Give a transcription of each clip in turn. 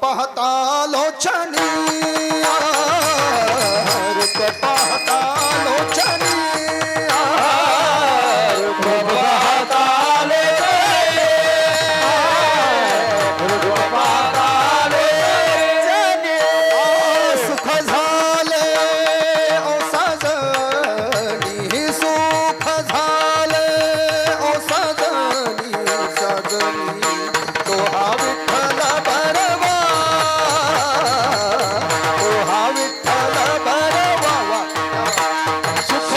पाहता लोचनी रूप पाहता लोचनी रूप पाहता लोचनी रूप पाहता लोचनी सुख झाले ओ सजनी सुख झाले ओ सजनी सजनी तो हा विठ्ठल बरवा तो हा विठ्ठल बरवा सुख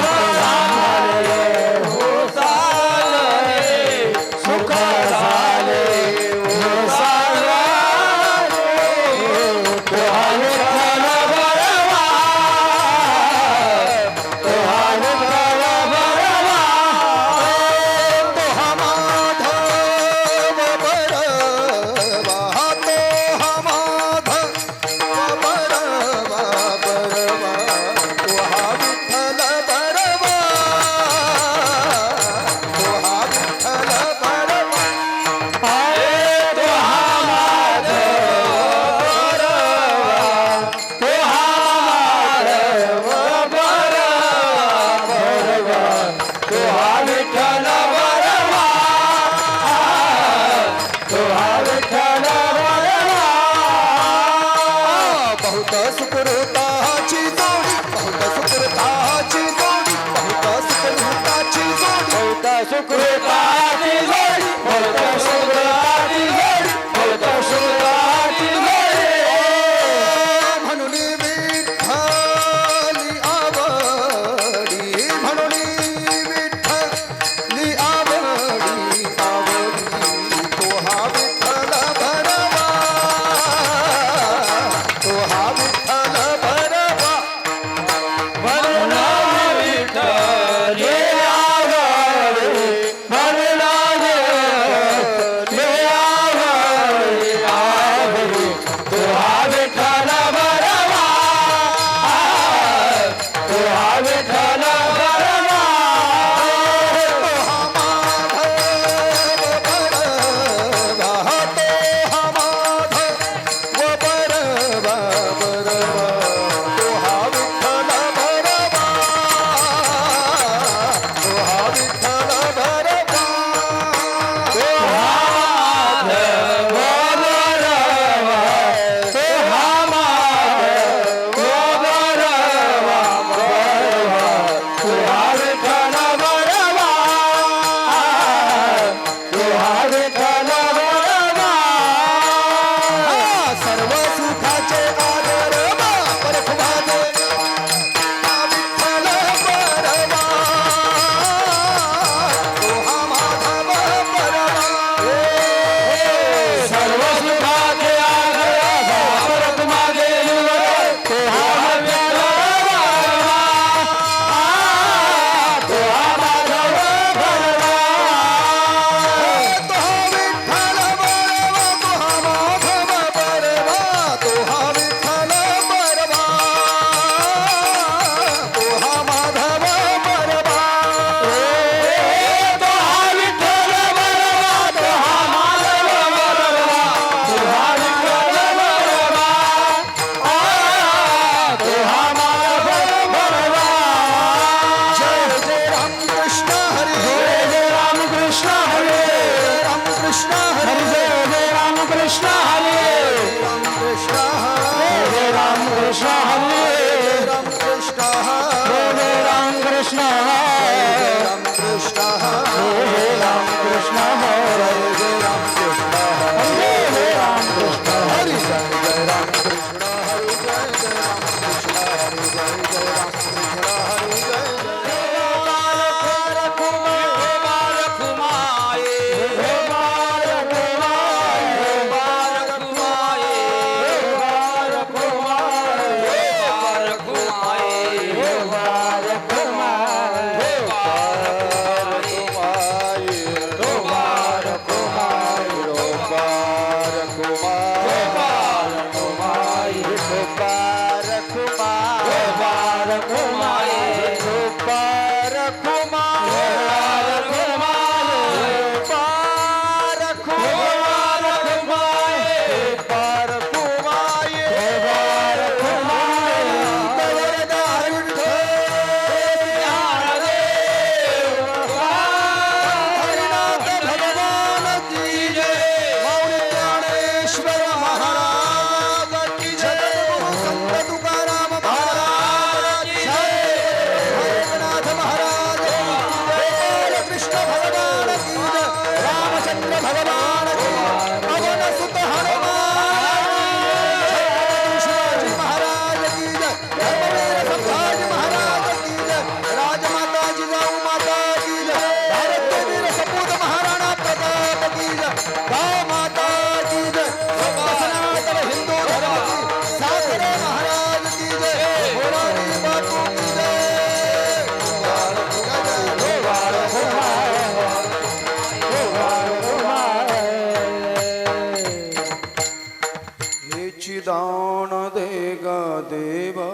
हेची दान दे गा देवा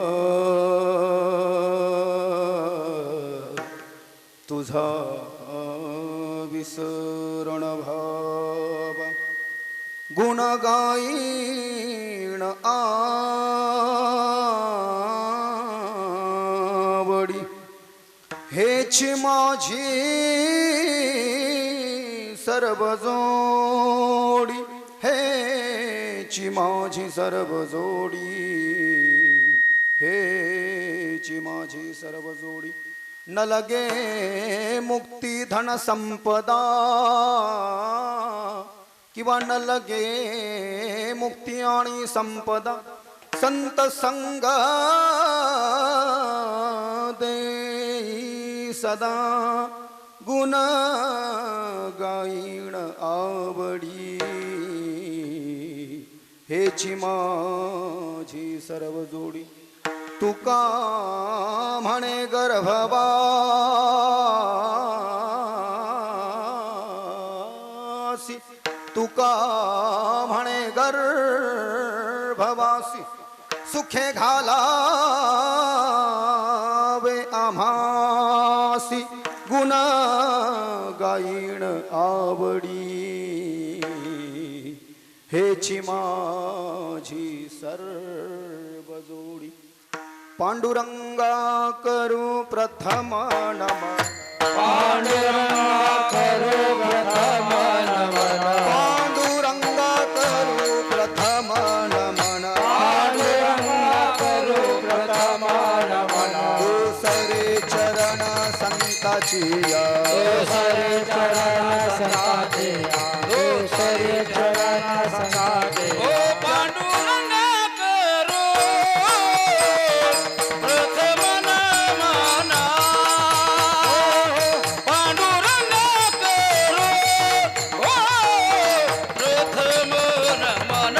तुझा विसरण भाव गुण गाईण आवडी हेची माझी सर्व जोडी हेची माझी सर्व जोडी हेची माझी सर्व जोडी न लगे मुक्ती धन संपदा किंवा न लगे मुक्ती आणि संपदा संत संग देई सदा गुण गाईण आवडी हेची माझी सर्व जोडी तुका म्हणे गर्भवासी तुका म्हणे गर्भवासी सुखे घालावे आम्हासी गुण गाईण आवडी हेची माझी सर्व जोडी पांडुरंगा करू प्रथम नमन पांडुरंगा करू प्रथम नमन पांडुरंगा करू प्रथम नमन पांडुरंगा करू प्रथम नमन दुसरे चरण संताची दुसरे चरण संताचे दुसरे चरण संताचे ओ पांडुरंगा करू प्रथम नमन पांडुरंगा करू प्रथम नमन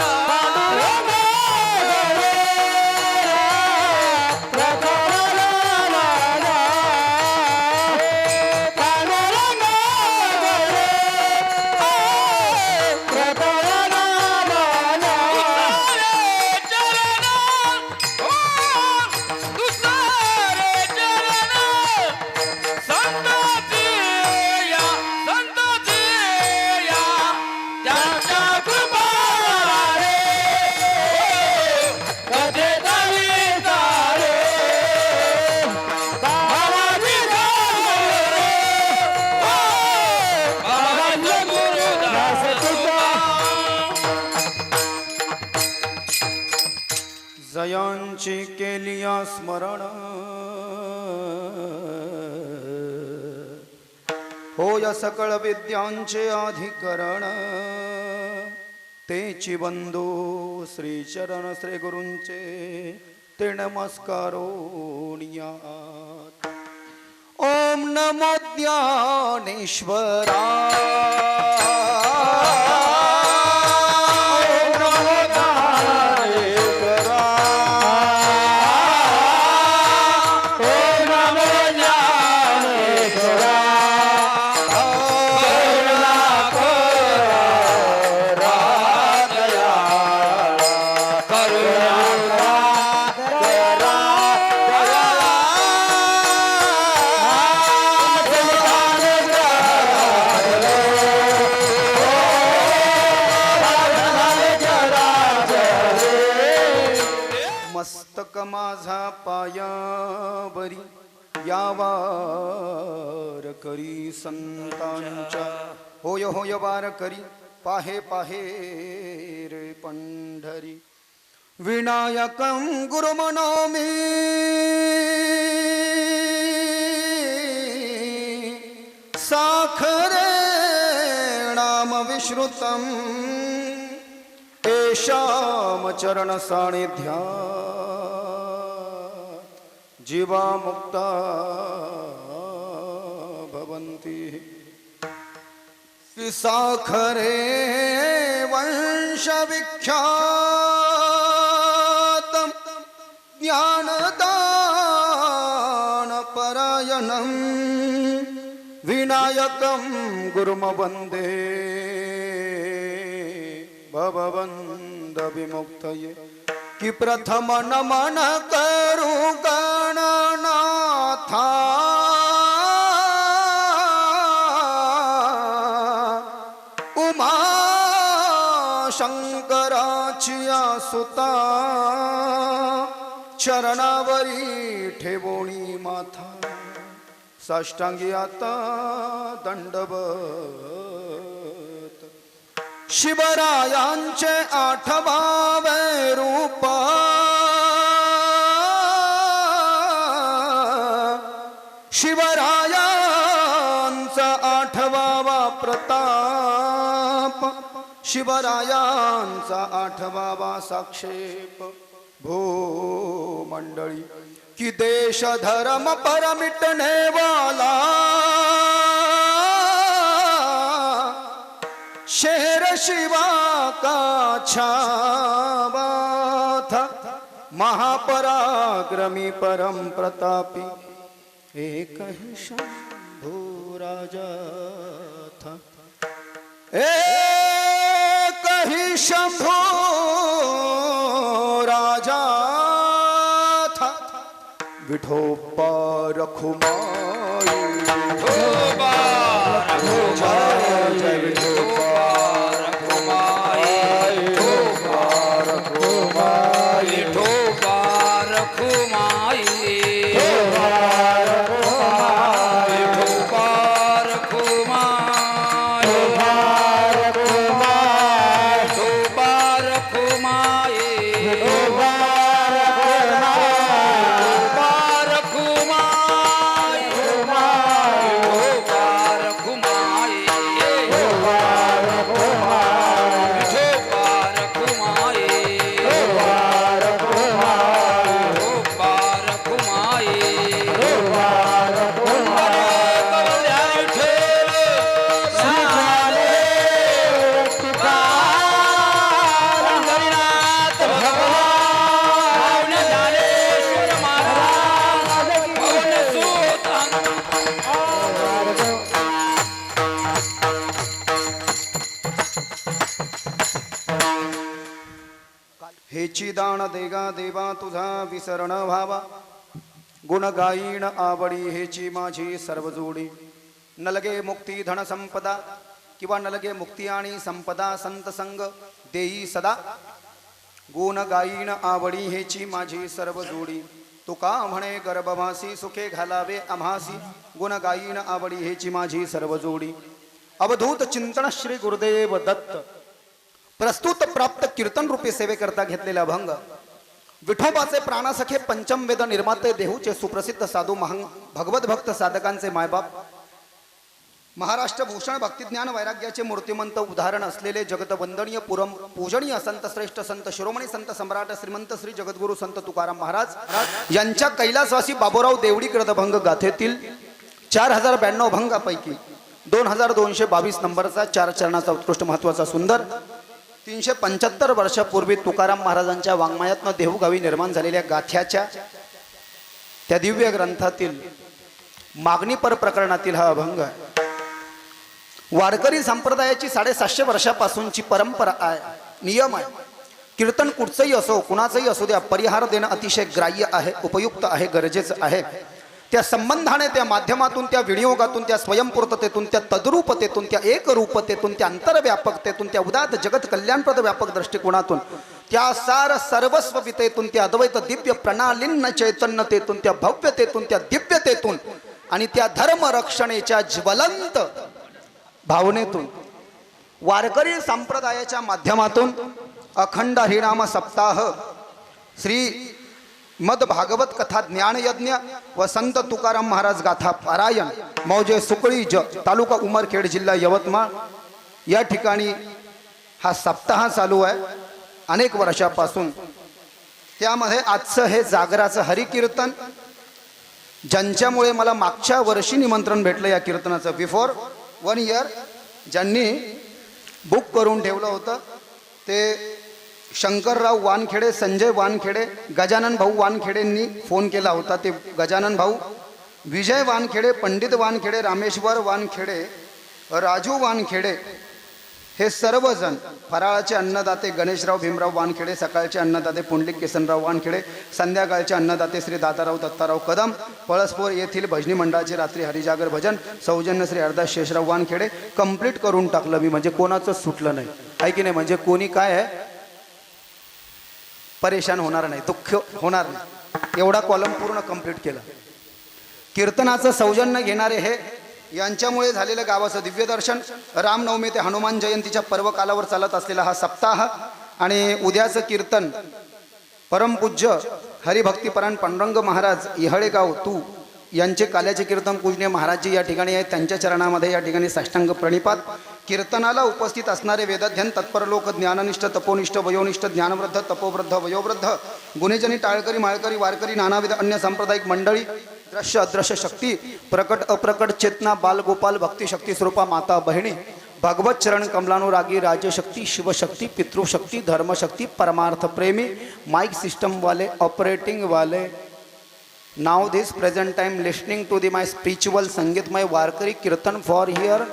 जयांची केलिया स्मरण होय सकळ विद्यांचे अधिकरण तेची बंधू श्री चरण श्री गुरूंचे ते नमस्कारोनियात ओम नमो ज्ञानेश्वरा मस्तक माझा पायावरी यावार करी संतांच्या होय होय वार करी पाहे पाहे रे पंढरी विनायकं गुरुमनोमि साखरे नाम विश्रुतम् येषां चरण सानिध्या जीवा मुक्ता भवन्ति साखरे वंश विख्यातं ज्ञानदान परायणं विनायकं गुरुम वन्दे भगवन् बंध विमुक्तये कि प्रथम नमन करू गणनाथा उमा शंकराचिया सुता चरणावरी ठेवोणी माथा साष्टांगी आता दंडवत शिवरायांचे आठवावे रूप शिवरायांचा आठवावा प्रताप शिवरायांचा आठवावा साक्षेप भो मंडळी कि देश धर्म पर मिटने वाला शेर शिवा का छावा था महापराक्रमी परम प्रतापी एक ही शंभू राजा था एक ही शंभू राजा था विठोबा रखुमाई विठोबा जय विठोबा विठोबा रखुमाई हेची दान देगा देवा तुझा विसरण व्हावा गुण गायीण आवडी हेची माझी सर्व जोडी नलगे मुक्ती धन संपदा किंवा नलगे मुक्ती आणि संपदा संत संग देई सदा गुण गायीण आवडी हेची माझी सर्व जोडी तुका म्हणे गर्भवासी सुखे घालावे आम्हासी गुण गायीण आवडी हेची माझी सर्व जोडी अवधूत चिंतन श्री गुरुदेव दत्त प्रस्तुत प्राप्त कीर्तन रूपी सेवेकरता घेतलेला अभंग विठोबाचे प्राणसखे पंचम वेद निर्माते देहूचे सुप्रसिद्ध साधू भगवत भक्त साधकांचे मायबाप महाराष्ट्र भूषण भक्तिज्ञान वैराग्याचे मूर्तिमंत उदाहरण असलेले जगतवंदनीय पुरम पूजनीय संत श्रेष्ठ संत शिरोमणी संत सम्राट श्रीमंत श्री जगद्गुरु संत तुकाराम महाराज यांच्या कैलासवासी बाबूराव देवडी कृतभंग गाथेतील 4092 भंगापैकी 2222 नंबरचा 4 चरणाचा उत्कृष्ट महत्वाचा सुंदर 375 वर्षापूर्वी तुकाराम महाराजांच्या वाङ्मयातनं देहूगावी निर्माण झालेल्या गाथ्याच्या त्या दिव्य ग्रंथातील मागणीपर प्रकरणातील हा अभंग आहे. वारकरी संप्रदायाची 750 वर्षापासूनची परंपरा आहे, नियम आहे. कीर्तन कुठचंही असो कुणाचंही असू द्या परिहार देणं अतिशय ग्राह्य आहे, उपयुक्त आहे, गरजेचं आहे. त्या संबंधाने त्या माध्यमातून त्या विनियोगातून त्या स्वयंपूर्ततेतून त्या तद्रूपतेतून त्या एकरूपतेतून त्या अंतरव्यापकतेतून त्या उदात जगत कल्याणप्रद व्यापक दृष्टिकोनातून त्या सार सर्वस्ववितेतून त्या अद्वैत दिव्य प्रणालींना चैतन्यतेतून त्या भव्यतेतून त्या दिव्यतेतून आणि त्या धर्म रक्षणेच्या ज्वलंत भावनेतून वारकरी संप्रदायाच्या माध्यमातून अखंड हरिनाम सप्ताह श्री मद भागवत कथा ज्ञानयज्ञ व संत तुकाराम महाराज गाथा पारायण मौजे सुकळी तालुका उमरखेड जिल्हा यवतमाळ या ठिकाणी हा सप्ताह चालू आहे अनेक वर्षापासून. त्यामध्ये आजचं हे जागराचं हरिकीर्तन ज्यांच्यामुळे मला मागच्या वर्षी निमंत्रण भेटलं या कीर्तनाचं बिफोर 1 इयर ज्यांनी बुक करून ठेवलं होतं ते शंकरराव वानखेडे, संजय वानखेडे, गजानन भाऊ वानखेडेंनी फोन केला होता. ते गजानन भाऊ, विजय वानखेडे, पंडित वानखेडे, रामेश्वर वानखेडे, राजू वानखेडे हे सर्वजण फराळाचे अन्नदाते गणेशराव भीमराव वानखेडे, सकाळचे अन्नदाते पुंडलिक किसनराव वानखेडे, संध्याकाळचे अन्नदाते श्री दादाराव दत्ताराव कदम, पळसपोर येथील भजनी मंडळाचे रात्री हरिजागर भजन सौजन्य श्री हरदास शेषराव वानखेडे. कंप्लीट करून टाकलं मी, म्हणजे कोणाचंच सुटलं नाही आहे की नाही. म्हणजे कोणी काय आहे परेशान होणार नाही, दुःख होणार नाही, एवढा कॉलम पूर्ण कंप्लीट केला. कीर्तनाचं सौजन्य घेणारे हे यांच्यामुळे झालेलं गावाचं दिव्य दर्शन. रामनवमी ते हनुमान जयंतीच्या पर्वकालावर चालत असलेला हा सप्ताह आणि उद्याचं कीर्तन परमपूज्य हरिभक्तीपरायण पांडुरंग महाराज इहळेगाव तू यांचे काल्याचे कीर्तन पूजनीय महाराजजी या ठिकाणी आहेत. त्यांच्या चरणामध्ये या ठिकाणी साष्टांग प्रणिपात. कीर्तनाला उपस्थित असणारे वेदध्यन तत्पर लोक, ज्ञाननिष्ठ तपोनिष्ठ वयोनिष्ठ ज्ञानवृद्ध तपोवृद्ध वयोवृद्ध, गुणेजनी टाळकरी माळकरी वारकरी, नानाविध अन्य सांप्रदायिक मंडळी, दृश्य अदृश्य शक्ती, प्रकट अप्रकट चेतना, बालगोपाल, भक्तिशक्ती स्वरूपा माता बहिणी, भगवत चरण कमलानुरागी, राजशक्ती, शिवशक्ती, पितृशक्ती, धर्मशक्ती, परमार्थ प्रेमी, माइक सिस्टम वाले, ऑपरेटिंग वाले. Now this present time listening to the my spiritual संगीतमय वारकरी कीर्तन for here.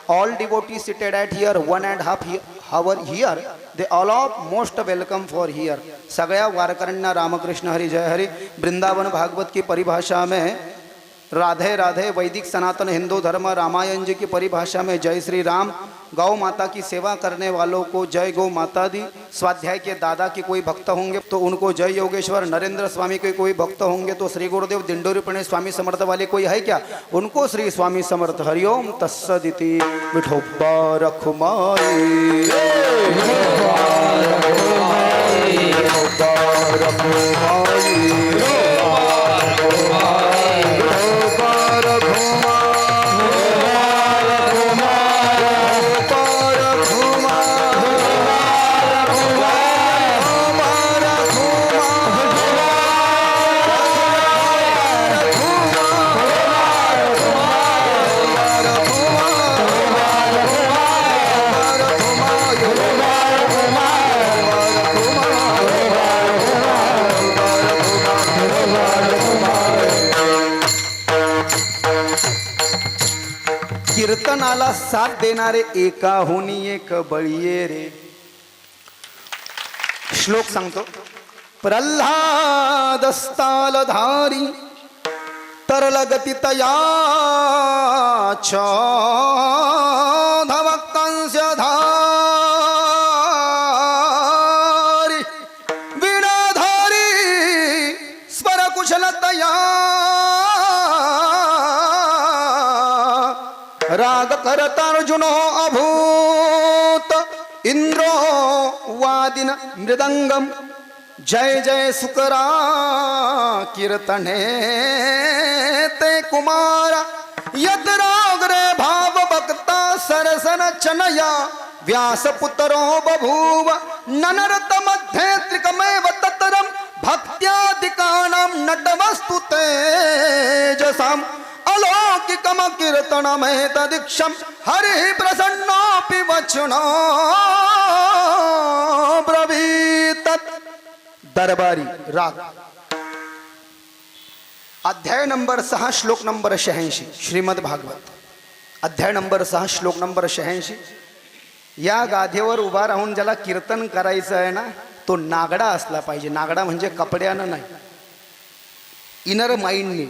All devotees seated at here 1.5 hour here. They all are most welcome for here. सगळ्या वारकऱ्यांना रामकृष्ण हरि जय हरि. वृंदावन भागवत की परिभाषा में राधे राधे, वैदिक सनातन हिंदू धर्म रामायण जी की परिभाषा में जय श्री राम. गौ माता की सेवा करने वालों को जय गौ माता दी. स्वाध्याय के दादा के कोई भक्त होंगे तो उनको जय योगेश्वर. नरेंद्र स्वामी के कोई भक्त होंगे तो श्री गुरुदेव. दिंडोरीपणे स्वामी समर्थ वाले कोई है क्या, उनको श्री स्वामी समर्थ. हरिओम तत्सदिति. विठोबा रखुमाई, विठोबा रखुमाई, विठोबा रखुमाई, कीर्तनाला साथ देणारे एकाहुनी एक बळीये रे. श्लोक सांगतो. प्रल्हाद स्थालधारी तरलगती तयाच धवक्तांस्य धारी वीणाधारी स्वरकुशलतया राग करतार्जुनो अभूत इंद्रो वादिन मृदंगम. जय जय सुकरा कीर्तने ते कुमारा. यद्राग्रे भाव भक्ता सरसन चनया व्यासपुत्रो बभूव. ननरत मध्ये त्रिकमेव ततरम भक्त्यादिकानां नटवस्तु तेजसाम्. अलौकिकम कीर्तनमेतदीक्षं हरिः प्रसन्नोऽपि वचनो ब्रवीत. दरबारी राग. अध्याय नंबर 6 श्लोक नंबर 86 श्रीमद भागवत. अध्याय नंबर 6 श्लोक नंबर 86. या गाधेवर उभा राहून ज्याला कीर्तन करायचं आहे ना, तो नागडा असला पाहिजे. नागडा म्हणजे कपड्यानं नाही, इनर माइंडने.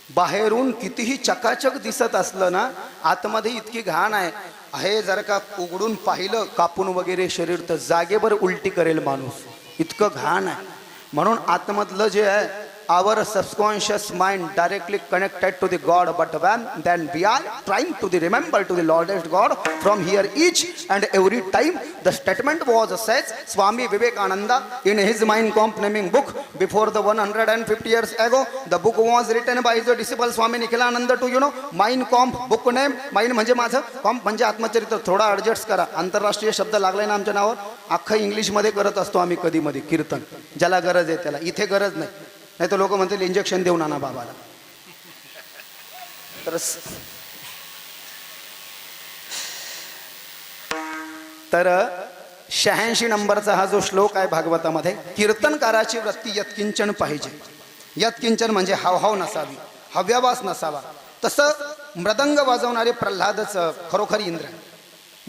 बाहेरून कितीही चकाचक दिसत असलं ना, आतमध्ये इतकी घाण आहे जर का उघडून पाहिलं कापून वगैरे शरीर तर जागेवर उलटी करेल माणूस, इतकं घाण आहे. म्हणून आतमधलं जे आहे our subconscious mind directly connected to the God, but when then we are trying to remember to the Lordest God from here each and every time. The statement was said Swami Vivekananda in his Mind Comp naming book before the 150 years ago. The book was written by his disciple Swami Nikhilananda to Mind Comp book name. Mind म्हणजे माझं, कॉम्प म्हणजे आत्मचरित्र. थोडा adjust करा, आंतरराष्ट्रीय शब्द लागलाय ना आमच्या नावावर. अख्खं इंग्लिशमध्ये करत असतो आम्ही कधी मध्ये कीर्तन, ज्याला गरज आहे त्याला. इथे गरज नाही, नाही तर लोक म्हणतील इंजेक्शन देऊन आणा बाबाला. तर 86 नंबरचा हा जो श्लोक आहे भागवतामध्ये, कीर्तनकाराची वृत्ती यत्किंचन पाहिजे. यत्किंचन म्हणजे हावहाव नसावी, हव्यावास नसावा. तसं मृदंग वाजवणारे प्रल्हादच खरोखर इंद्र.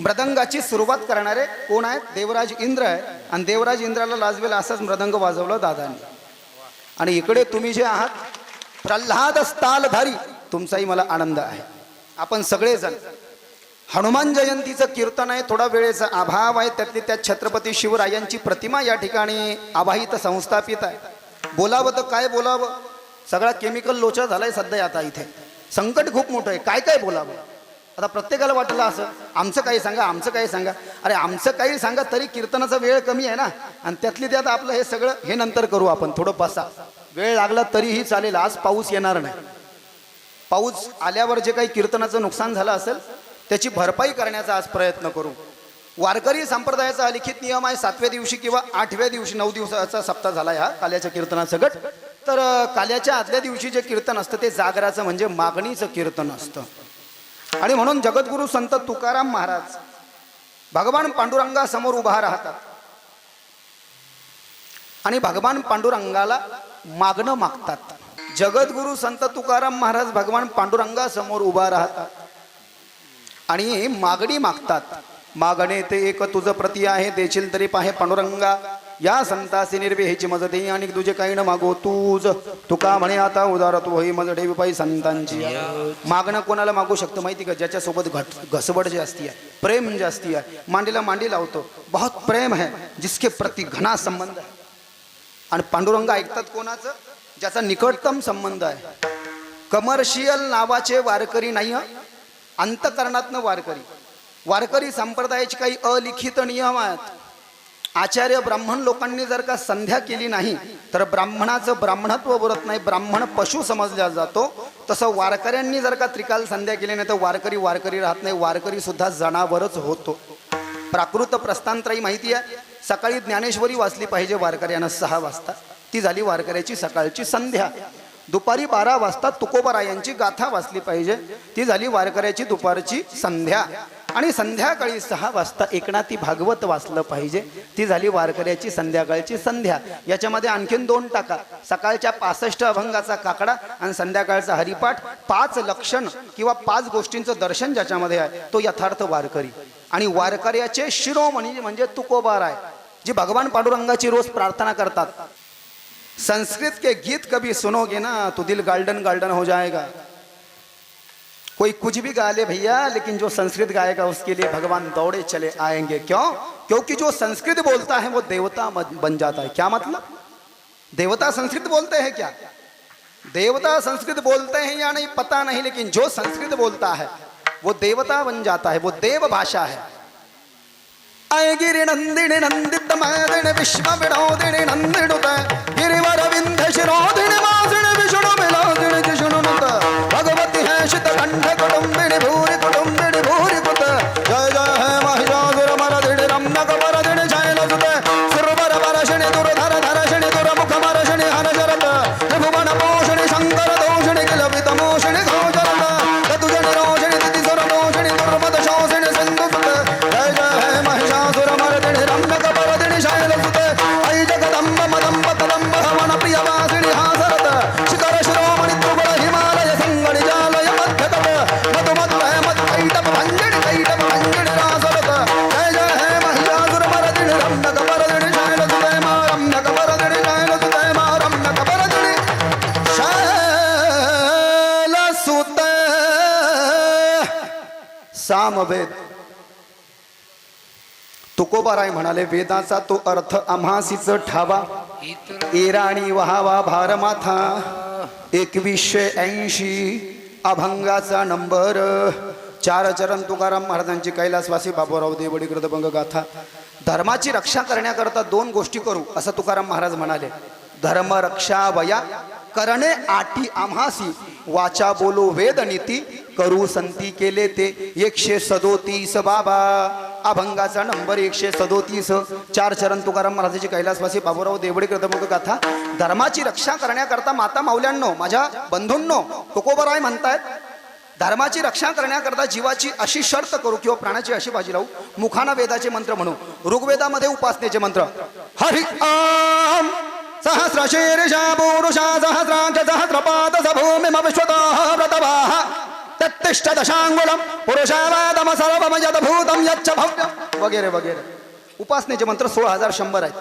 मृदंगाची सुरुवात करणारे कोण आहेत? देवराज इंद्र आहे. आणि देवराज इंद्राला लाजवेल असाच मृदंग वाजवलं दादांनी. आणि इकडे तुम्ही जे आहात प्रल्हाद स्थालधारी, तुमचाही मला आनंद आहे. आपण सगळेजण हनुमान जयंतीचं कीर्तन आहे, थोडा वेळेचा अभाव आहे, त्यातली त्यात छत्रपती शिवरायांची प्रतिमा या ठिकाणी आवाहित संस्थापित आहे. बोलावं तर काय बोलावं, सगळा केमिकल लोचा झालाय सध्या. आता इथे संकट खूप मोठं आहे, काय काय बोलावं. आता प्रत्येकाला वाटलं असं आमचं काही सांगा, आमचं काही सांगा. अरे आमचं काही सांगा तरी कीर्तनाचा वेळ कमी आहे ना. आणि त्यातली त्यात आपलं हे सगळं हे नंतर करू आपण, थोडं बसा, वेळ लागला तरीही चालेल. आज पाऊस येणार नाही. पाऊस आल्यावर जे काही कीर्तनाचं नुकसान झालं असेल त्याची भरपाई करण्याचा आज प्रयत्न करू. वारकरी संप्रदायाचा लिखित नियम आहे 7व्या दिवशी किंवा 8व्या दिवशी, 9 दिवसाचा सप्ताह झाला हा काल्याच्या कीर्तनाचा गट. तर काल्याच्या आदल्या दिवशी जे कीर्तन असतं ते जागराचं म्हणजे मागणीचं कीर्तन असतं. आणि म्हणून जगद्गुरु संत तुकाराम महाराज भगवान पांडुरंगासमोर उभा राहतात आणि भगवान पांडुरंगाला मागणं मागतात. जगद्गुरु संत तुकाराम महाराज भगवान पांडुरंगासमोर उभा राहतात आणि मागणी मागतात. मागणे ते एक तुझं प्रती आहे, देशील तरी पाहे पांडुरंगा. या संतासी निर्वेहेची मज दे आणि तुझे काही न मागो तूज. तुका म्हणे आता उदार तू होई मज ठेवी पाई संतांची. मागणं कोणाला मागू शकतं माहिती का? ज्याच्यासोबत घसवड जास्ती आहे, प्रेम जास्ती आहे, मांडीला मांडी लावतो, बहुत प्रेम है, जिसके प्रति घना संबंध आहे. आणि पांडुरंग ऐकतात कोणाचं? ज्याचा निकटतम संबंध आहे. कमर्शियल नावाचे वारकरी नाही, अंतकरणातनं वारकरी. वारकरी संप्रदायाचे काही अलिखित नियम आहेत. आचार्य ब्राह्मण लोकांनी जर का संध्या केली नाही तर ब्राह्मणाचं ब्राह्मणत्व उरत नाही, ब्राह्मण पशु समजला जातो. तसं वारकऱ्यांनी जर का त्रिकाल संध्या केली नाही तर वारकरी वारकरी राहत नाही, वारकरी सुद्धा जनावरच होतो. प्राकृत प्रस्थानत्रयी माहिती आहे. सकाळी ज्ञानेश्वरी वाचली पाहिजे वारकऱ्यानं 6 वाजता, ती झाली वारकऱ्याची सकाळची संध्या. दुपारी 12 वाजता तुकोबारायांची गाथा वाचली पाहिजे, ती झाली वारकऱ्याची दुपारची संध्या. आणि संध्याकाळी 6 वाजता एकनाथी भागवत वाचलं पाहिजे, ती झाली वारकऱ्याची संध्याकाळची संध्या. याच्यामध्ये आणखीन 2 टाका, सकाळच्या 65 अभंगाचा काकडा आणि संध्याकाळचा हरिपाठ. 5 लक्षण किंवा 5 गोष्टींचं दर्शन ज्याच्यामध्ये आहे तो यथार्थ वारकरी. आणि वारकऱ्याचे शिरोमणी म्हणजे तुकोबाराय, जी भगवान पांडुरंगाची रोज प्रार्थना करतात. संस्कृत के गीत कभी सुनोगे ना तो दिल गार्डन गार्डन हो जाएगा. कोई कुछ भी गा ले भैया, लेकिन जो संस्कृत गाएगा उसके लिए भगवान दौड़े चले आएंगे. क्यों? क्योंकि जो संस्कृत बोलता है वो देवता बन जाता है. क्या मतलब? देवता संस्कृत बोलते हैं क्या? देवता संस्कृत बोलते हैं या नहीं पता नहीं, लेकिन जो संस्कृत बोलता है वो देवता बन जाता है, वो देव भाषा है. गिरि नंदिनी नंदित मादिनी विश्व विनोदिनी नंदिनुत गिरिवर विंध्य शिरोदिनी वासिनी विष्णु विलासिनी जिष्णुनुत भगवती है शित कंठ कुटुंबिनी भूरि कुटुंबिनी भूरि कुत. जय जय है महिषासुर मर्दिनी रम्यक वरदिनी शैलसुत सुरवर वर्षिणी दुर्धर धर्षिणी दुर्मुख वर्षिणी हरशरत त्रिभुवन पोषिणी शंकर दोषिणी किलपित मोषिणी घोषरत ततुजनि रोषिणी तिथिसुर दोषिणी दुर्मद शोषिणी सिंधुसुत. जय जय है महिषासुर मर्दिनी रम्यक वरदिनी शैलसुत ऐ जगदम्ब मदम्ब तदम्ब हवन प्रियवासिनी हासरत शिखर शिरोमणि त्रिपुर हिमालय संगणि जालय मध्यतट मधु मधुर मद कैटप भंजनि रासरत. जय जय है महिषासुर मर्दिनी रम्यक वरदिनी शैलसुत मा रम्यक वरदिनी शैलसुत मा रम्यक वरदिनी शैलसुत. सामवेद. तुकोबाराय म्हणाले वेदाचा तो अर्थ आम्हासीच ठावा, एराणी वहावा भारमाथा. 2180 अभंगाचा नंबर. 4 चरण तुकाराम महाराजांची कैलासवासी बाबूराव देवडी कृतभंग गाथा. धर्माची रक्षा करण्याकरता 2 गोष्टी करू असं तुकाराम महाराज म्हणाले. धर्म रक्षा वया करणे आटी आम्हासी, वाचा बोलो वेद नीती करू संती केले ते. 137 बाबा. अभंगाचा नंबर 137. 4 चरण तुकाराम महाराजांची कैलासवासी बाबूराव देवडी कृतभंग गाथा. धर्माची रक्षा करण्याकरता माता माऊल्यांनो, माझ्या बंधूंनो, तुकोबाराय म्हणतायत धर्माची रक्षा करण्याकरता जीवाची अशी शर्त करू किंवा प्राणाची अशी बाजी लावू, मुखाना वेदाचे मंत्र म्हणू. ऋग्वेदामध्ये उपासनेचे मंत्र हरि ओम सहस्रशीर्षा पुरुषा सहस्रांश सहस्रपाद स भूमिम विश्वतः व्रतवाः. तत्तिष्ठ दशांगुलम पुरुषावादम सर्वम यद्भूतम यच्च भव्यम वगैरे वगैरे. उपासनेचे मंत्र 16,100 आहेत.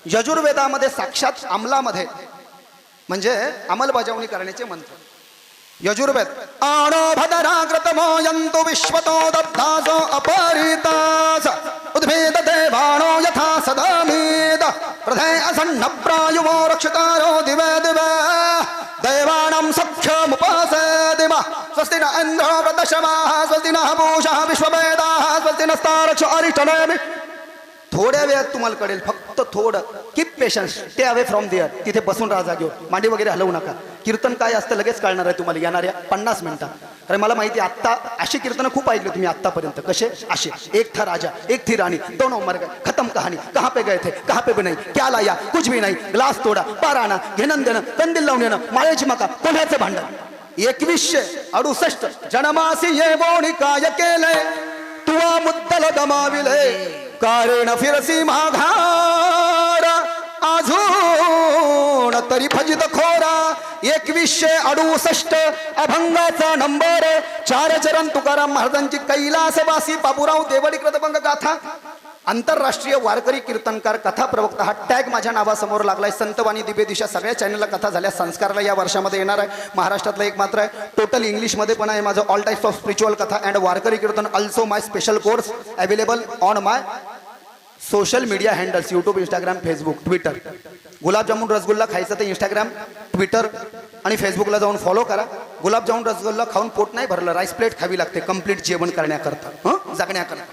यजुर्वेदामध्ये साक्षात अंमलामध्ये म्हणजे अंमलबजावणी करण्याचे मंत्र. यजुर्वेद आणो भद्राग्रतमो यंतु विश्वतो दत्तासो अपरितास उद्भेद देवाणो यथा सदामीद प्रधे असन्न प्रायुवो रक्षकारो दिवे दिवे देवानां सख्यमुपासेदिमा स्वस्ति न इंद्रो वृद्धशमाः स्वस्ति नः पूषः विश्ववेदाः स्वस्ति नस्तारक्ष अरिष्टनेमि. थोड्या वेळात तुम्हाला कळेल, फक्त थोडं. Keep patience, stay away from there. तिथे बसून राहा जागेवर, मांडी वगैरे हलवू नका. कीर्तन काय असतं लगेच कळणार आहे तुम्हाला येणाऱ्या 50 मिनिटात. कारण मला माहिती आहे आत्ता अशी कीर्तनं खूप ऐकली तुम्ही आत्तापर्यंत. कसे असे? एक था राजा एक थी राणी दोनों मर गए, खत्म कहानी, कहाँ पे गए थे कहाँ पे भी नहीं, क्या लाया कुछ भी नहीं, ग्लास तोडा पार आणा, घेणं देणं कंदील लावून येणं, माळ्याची मका, कोणाचं भांडण. 2168 जनमासी ये बोणी काय केले तुवा मुद्दल गमाविले कारण फिरसी माघार अजून तरी फजित खोरा. 2168 अभंगाचा नंबर. 4 चरण तुकाराम महाराजांची कैलासवासी बाबूराव देवडी कृतभंग गाथा. आंतरराष्ट्रीय वारकरी कीर्तनकार कथा प्रवक्ता हा टॅग माझ्या नावासमोर लागलाय. संतवाणी दिव्य दिशा सगळ्या चॅनलला कथा झाल्या. संस्कारला या वर्षामध्ये येणार आहे. महाराष्ट्रातला एक मात्र आहे. टोटल इंग्लिशमध्ये पण आहे माझं ऑल टाइप्स ऑफ स्पिरिच्युअल कथा and Warkari kirtan. Also my special course available on my social media handles YouTube Instagram Facebook Twitter. Gulab jamun rasgulla खायचं तर इंस्टाग्राम ट्विटर आणि फेसबुकला जाऊन फॉलो करा. गुलाबजामुन रसगुल्ला खाऊन पोट नाही भरलं, राईस प्लेट खावी लागते कंप्लीट जेवण करण्याकरता, जगण्याकरता.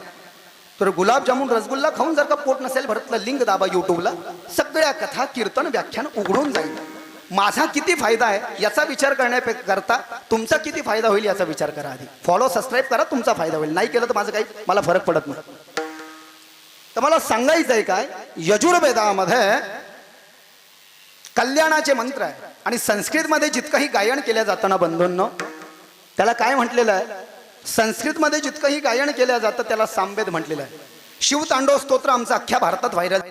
तर गुलाबजामुन रसगुल्ला खाऊन जर का पोट नसेल भरतलं, लिंक दाबा यूट्यूबला. सगळ्या कथा कीर्तन व्याख्यान उघडून जाईल. माझा किती फायदा आहे याचा विचार करण्याकरता तुमचा किती फायदा होईल याचा विचार करा. आधी फॉलो सबस्क्राईब करा, तुमचा फायदा होईल. नाही केलं तर माझं काही मला फरक पडत नाही. तर मला सांगायचं आहे काय, यजुर्वेदामध्ये कल्याणाचे मंत्र आहे आणि संस्कृतमध्ये जितकंही गायन केल्या जातं ना बंधूंनो, त्याला काय म्हटलेलं आहे? संस्कृतमध्ये जितकंही गायन केलं जातं त्याला सामवेद म्हटलेलं आहे. शिवतांडव स्तोत्र आमचं अख्ख्या भारतात व्हायरल.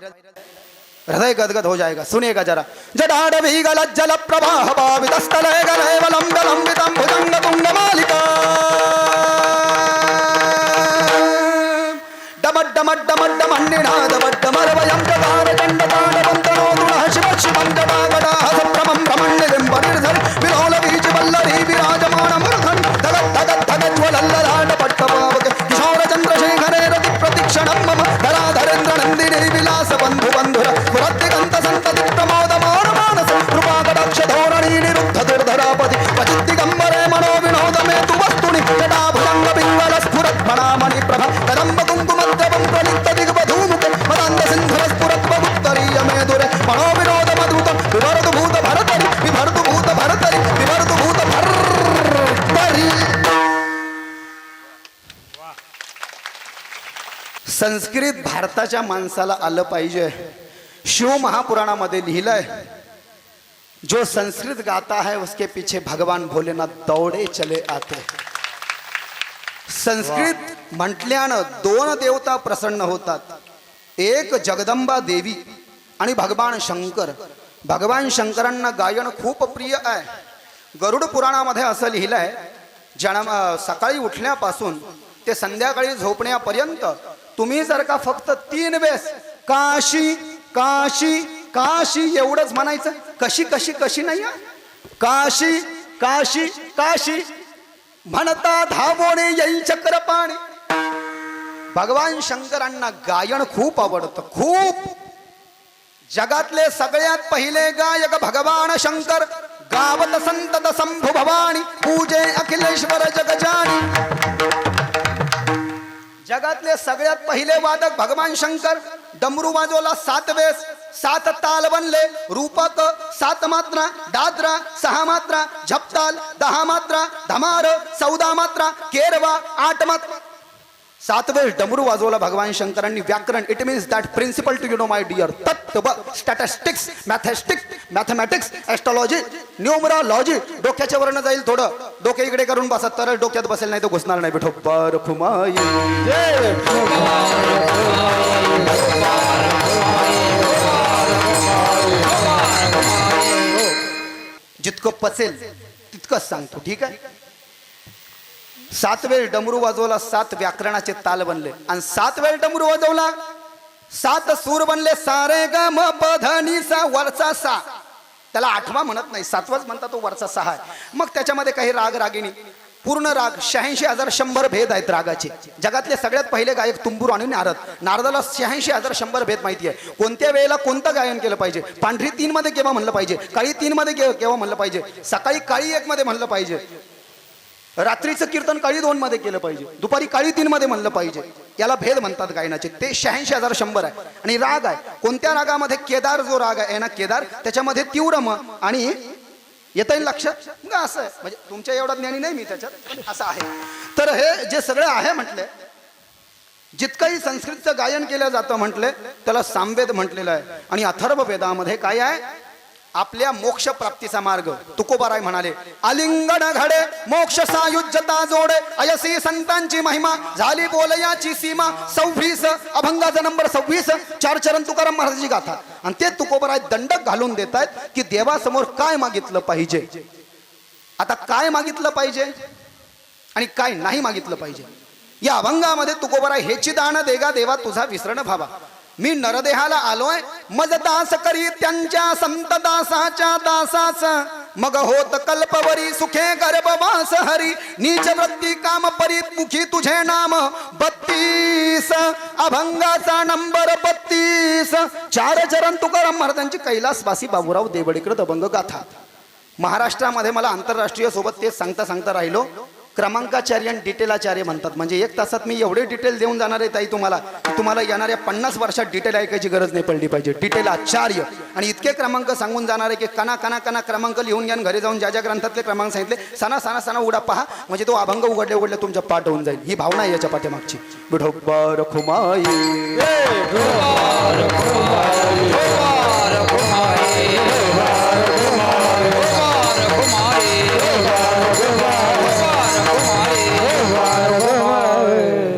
हृदय गदगद हो जाएगा, सुनिएगा जरा. जडाड विगल जल प्रवाह पावितस्थले गले वलंब लंबितम भुजंग तुंग मालिका डमड डमड डमड डमंडिनाद वड्डमरवयं जगार चंड तांडवं तनोदुनः शिव शिवं जटागटाः सुप्रमं ब्रह्मण्यं परिर्धर विलोल बीज वल्लरी विराजमान मूर्धन् धगत् धगत् धगत् ज्वलल्ललाट पट्टपावक किशोर चंद्रशेखरे रति प्रतीक्षणं मम धराधरेन्द्र नन्दिनी विलास बंधु बंधुर पुरद्दिगन्त संतति प्रमोदमान मानस कृपाकटाक्ष धोरणी निरुद्ध दुर्धरापति पचित् दिगम्बरे मनो विनोद मे तु वस्तुनि जटा भुजंग पिंगल स्फुरत् मणामणि प्रभ कदम्ब कुङ्कुमद्रवं प्रलिप्त दिग्वधूमुख मदान्ध सिन्धुर स्फुरत् बभुत्तरीय मे दुरे मनो विनोद मधुतं विभर्तु भूत भरतरि विभर्तु भूत भरतरि विभर्तु भूत भरतरि. संस्कृत भारताच्या माणसाला आलं पाहिजे. शिव महापुराणामध्ये लिहिलंय, जो संस्कृत गाता है उसके पीछे भगवान भोलेनाथ दौड़े चले आते. संस्कृत म्हटल्यानं 2 देवता प्रसन्न होतात. एक जगदंबा देवी आणि भगवान शंकर. भगवान शंकरांना गायन खूप प्रिय आहे. गरुड पुराणामध्ये असं लिहिलंय, सकाळी उठल्यापासून ते संध्याकाळी झोपण्यापर्यंत तुम्ही जर का फक्त 3 वेळेस काशी काशी काशी एवढंच म्हणायचं. कशी कशी कशी नाही, काशी काशी काशी म्हणता धावोणे येईल चक्र पाणी. भगवान शंकरांना गायन खूप आवडतं, खूप. जगातले सगळ्यात पहिले गायक भगवान शंकर. गावत संतत शंभू भवानी पूजे अखिलेश्वर जगजानी. जगातले सगळ्यात पहिले वादक भगवान शंकर. डमरू वाजवला 7 वेळेस, 7 ताल बनले. रूपक 7 मात्रा, दादरा 6 मात्रा, झपताल 10 मात्रा, धमार 14 मात्रा, केरवा 8 मात्रा. 7 वेळेस डमरू वाजवला भगवान शंकरांनी. व्याकरण, it means that principle to you know my dear. तत्व, स्टॅटिस्टिक्स, मॅथमॅटिक्स, ॲस्ट्रॉलॉजी, न्यूमरॉलॉजी. डोक्याच्या वरनं जाईल थोडं. डोके इकडे करून बसा, तर डोक्यात बसेल, नाही तर घुसणार नाही. बेठो पर खुमाई जितकं पचेल तितकंच सांगतो, ठीक आहे. 7 वेळ डमरू वाजवला, 7 व्याकरणाचे ताल बनले. आणि 7 वेळ डमरू वाजवला, 7 सूर बनले. सारे ग म प ध नि सा वरचा सा. त्याला 8वा म्हणत नाही, 7वाच म्हणतात, तो वरचा 6 आहे. मग त्याच्यामध्ये काही राग रागिणी, पूर्ण राग 86,100 भेद आहेत रागाचे. जगातले सगळ्यात पहिले गायक तुंबूर आणि नारद. नारदाला 86,100 भेद माहिती आहे. कोणत्या वेळेला कोणतं गायन केलं पाहिजे, पांढरी 3 मध्ये केव्हा म्हणलं पाहिजे, काळी 3 मध्ये केव्हा म्हणलं पाहिजे, सकाळी काळी 1 मध्ये म्हणलं पाहिजे, रात्रीचं कीर्तन काळी 2 मध्ये केलं पाहिजे, दुपारी काळी 3 मध्ये म्हणलं पाहिजे. याला भेद म्हणतात गायनाचे. ते 86,100 आहे. आणि राग आहे, कोणत्या रागामध्ये, केदार जो राग आहे ना, केदार, त्याच्यामध्ये तीव्र म आणि येता येईल लक्षात का, असं आहे. म्हणजे तुमच्या एवढा ज्ञानी नाही मी त्याच्यात, पण असं आहे. तर हे जे सगळं आहे म्हटले, जितकंही संस्कृतचं गायन केलं जातं म्हटले त्याला सामवेद म्हटलेलं आहे. आणि अथर्व वेदामध्ये काय आहे, आपल्या मोक्ष प्राप्तीचा मार्ग. तुकोबाराय म्हणाले, आलिंगन घडे मोक्ष सायुज्यता जोडे, अयसी संतांची महिमा झाली बोलयाची सीमा. 26 अभंगाचा नंबर 26, 4 चरण तुकाराम महाराजांची गाथा. आणि ते तुकोबाराय दंडक घालून देत आहेत की देवासमोर काय मागितलं पाहिजे. आता काय मागितलं पाहिजे आणि काय नाही मागितलं पाहिजे, या अभंगामध्ये तुकोबाराय हेची दान देगा देवा तुझा विसरण भावा. मी नरदेहाला आलोय, मज दास करी त्यांच्या संत दासाच्या दासाच. मग होत कल्पवरी सुखे गर्भवास हरी, नीच वृत्ती काम परिमुखी तुझे नाम. 32 अभंगाचा नंबर 32, 4 चरण तुकाराम महाराजांची कैलासवासी बाबूराव देवडेकर अभंग गाथा. महाराष्ट्रामध्ये मला आंतरराष्ट्रीय सोबत ते सांगता राहिलो. क्रमांकाचार्य आणि डिटेलाचार्य म्हणतात. म्हणजे 1 तासात मी एवढे डिटेल देऊन जाणार आहे ताई तुम्हाला येणाऱ्या 50 वर्षात डिटेल ऐकायची गरज नाही पडली पाहिजे. डिटेलाचार्य आणि इतके क्रमांक सांगून जाणार आहे की कना क्रमांक लिहून घ्या, घरी जाऊन ज्या ग्रंथातले क्रमांक सांगितले सणा उडा पहा, म्हणजे तो अभंग उघडले तुमच्या पाठ होऊन जाईल. ही भावना आहे याच्या पाठीमागची. विठोबा रखुमाई,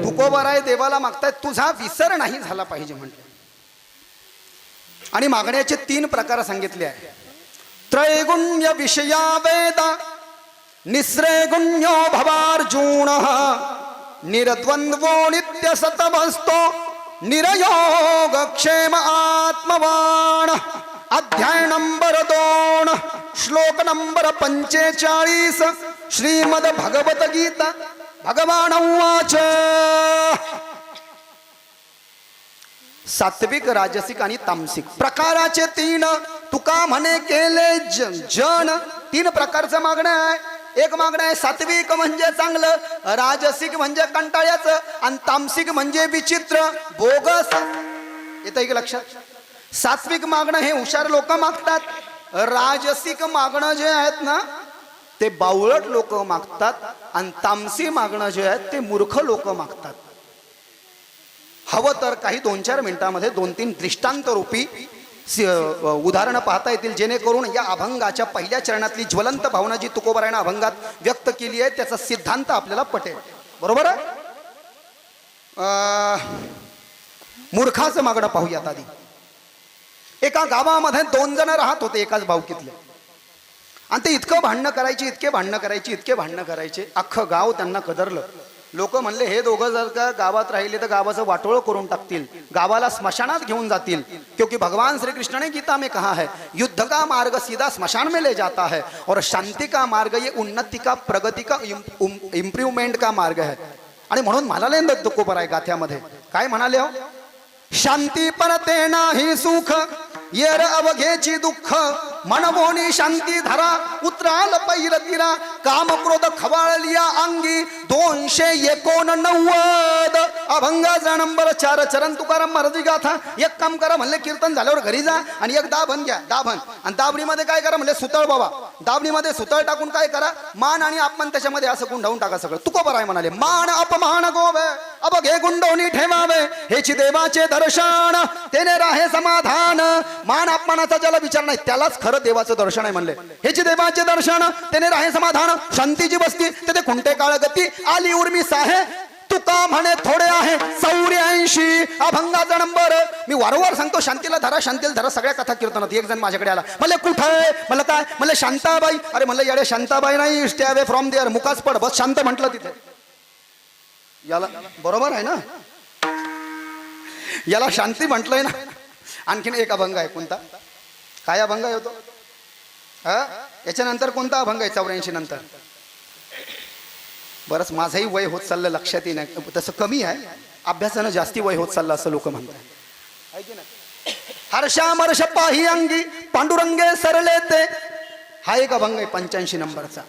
तुकोबाराय देवाला मागतायत तुझा विसर नाही झाला पाहिजे म्हटलं. आणि मागण्याचे 3 प्रकार सांगितले आहे. त्रैगुण्य विषया वेद, निस्रेगुण्यो भवार्जुन, निरद्वंद्वो नित्य सतमस्तो, निरयोग क्षेम आत्मवान. अध्याय नंबर 2, श्लोक नंबर 45, श्रीमद भगवत गीता. भगवान उवाच, सात्विक, राजसिक आणि तामसिक प्रकाराचे 3 तुका म्हणे केले जन. 3 प्रकारचं मागणं आहे. एक मागणं आहे सात्विक म्हणजे चांगलं, राजसिक म्हणजे कंटाळ्याचं, आणि तामसिक म्हणजे विचित्र बोगस. येतं की लक्षात. सात्विक मागणं हे हुशार लोक मागतात. राजसिक मागणं जे आहेत ना ते बावळट लोक मागतात. आणि तामसी मागणं जे आहेत ते मूर्ख लोक मागतात. हवं तर काही 2-4 मिनिटांमध्ये 2-3 दृष्टांत रूपी उदाहरणं पाहता येतील, जेणेकरून या अभंगाच्या पहिल्या चरणातली ज्वलंत भावना जी तुकोबारायनं अभंगात व्यक्त केली आहे त्याचा सिद्धांत आपल्याला पटेल. बरोबर आहे. मूर्खाचं मागणं पाहूयात आधी. एका गावामध्ये 2 जण राहत होते एकाच भावकीतले. आणि ते इतके भांडणं करायचे, अख्खं गाव त्यांना कदरलं. लोक म्हणले हे दोघं जर का गावात राहिले तर गावाचं वाटोळं करून टाकतील, गावाला स्मशानात घेऊन जातील. क्योंकि भगवान श्री कृष्ण ने गीता में कहा है, युद्ध का मार्ग सीधा स्मशान में ले जाता है और शांति का मार्ग ये उन्नति का, प्रगति का, इम्प्रूवमेंट का मार्ग है. आणि म्हणून म्हणाले तुकोबाराय गाथ्यामध्ये काय म्हणाले हो, शांती परते नाही सुख, येर अवघेची दुःख, मनमोनी शांती धरा, उतराल पैरतीरा, काम क्रोध खवाळलिया अंगी. 289 अभंगाचा नंबर 4 चरण तुकाराम महाराजी गाथा. एक काम करा म्हणले, कीर्तन झाल्यावर घरी जा आणि एक दाभण घ्या. दाभण आणि दाबणीमध्ये काय करा म्हणले, सुतळ बाबा. दाबणीमध्ये सुतळ टाकून काय करा, मान आणि अपमान त्याच्यामध्ये असं गुंडावून टाका सगळं. तुकोबाराय म्हणाले, मान अपमान गोवे अबघे गुंडवणी ठेवावे, हेची देवाचे दर्शन तेने राहे समाधान. मान अपमानाचा ज्याला विचार नाही त्यालाच खरं देवाचं दर्शन आहे म्हणले. हेची देवाचे दर्शन तेने राहे समाधान, शांतीची बसती तेथे खुंटे काळ गती, आली उर्मी साहे तुका म्हणे थोडे आहे. 84 अभंगाचा नंबर. मी वारंवार सांगतो शांतीला धरा, शांतीला धरा. सगळ्या कथा कीर्तनात एक जण माझ्याकडे आला, म्हणले कुठं आहे, म्हणलं काय, म्हणले शांताबाई. अरे म्हणलं येडे शांताबाई नाही, स्टे अवे फ्रॉम देअर, मुकाच पड, बस शांत म्हटलं तिथे. याला बरोबर आहे ना, याला शांती म्हटलंय ना. आणखीन एक अभंग आहे, कोणता, काय अभंग आहे होतो हा, याच्यानंतर कोणता अभंग आहे 84 नंतर. बरंच माझंही वय होत चाललं, लक्षात येईल, तसं कमी आहे, अभ्यासानं जास्ती वय होत चाललं असं लोक म्हणतात. हर्षामर्ष पाही अंगी पांडुरंगे सरले ते, हा एक अभंग आहे 85 नंबरचा.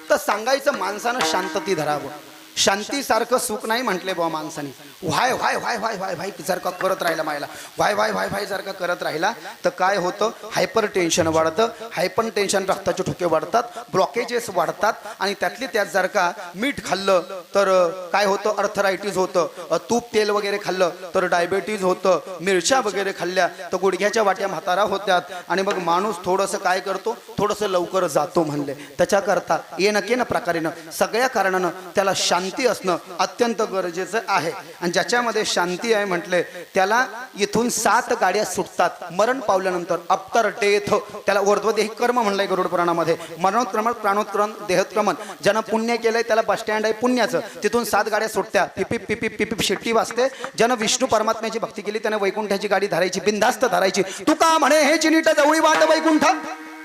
तर सांगायचं माणसानं शांतती धरावं. शांतीसारखं सुख नाही म्हटले बुवा माणसाने. व्हाय व्हाय व्हाय व्हाय व्हाय व्हाय जर का करत राहिला मायला, व्हाय व्हाय व्हाय व्हाय जर का करत राहिला तर काय होतं, हायपर टेन्शन वाढतं. हायपर टेन्शन रक्ताचे ठोके वाढतात, ब्लॉकेजेस वाढतात. आणि त्यातली त्यात जर का मीठ खाल्लं तर काय होतं, अर्थरायटिस होतं. तूप तेल वगैरे खाल्लं तर डायबिटीज होतं. मिरच्या वगैरे खाल्ल्या तर गुडघ्याच्या वाट्या म्हातारा होत्यात. आणि मग माणूस थोडंसं काय करतो, थोडंसं लवकर जातो म्हणले. त्याच्याकरता ये नके ना प्रकारेनं सगळ्या कारणानं त्याला शांती असणं अत्यंत गरजेचं आहे. आणि ज्याच्यामध्ये शांती आहे म्हटले त्याला इथून 7 गाड्या सुटतात मरण पावल्यानंतर. आफ्टर डेथ त्याला ऊर्ध्वदेही कर्म म्हणलंय गरुड पुराणामध्ये. मरणोत्क्रमण, प्राणोत्क्रमण, देहोत्क्रमण. ज्यानं पुण्य केलंय त्याला बस स्टँड आहे पुण्याचं, तिथून 7 गाड्या सुटत्या. पिपिप पिपिप पिपिप शिट्टी वाजते. ज्यानं विष्णू परमात्म्याची भक्ती केली त्याने वैकुंठाची गाडी धरायची, बिंदास्त धरायची. तू का म्हणे हे चिनीट जवळी वाट वैकुंठ.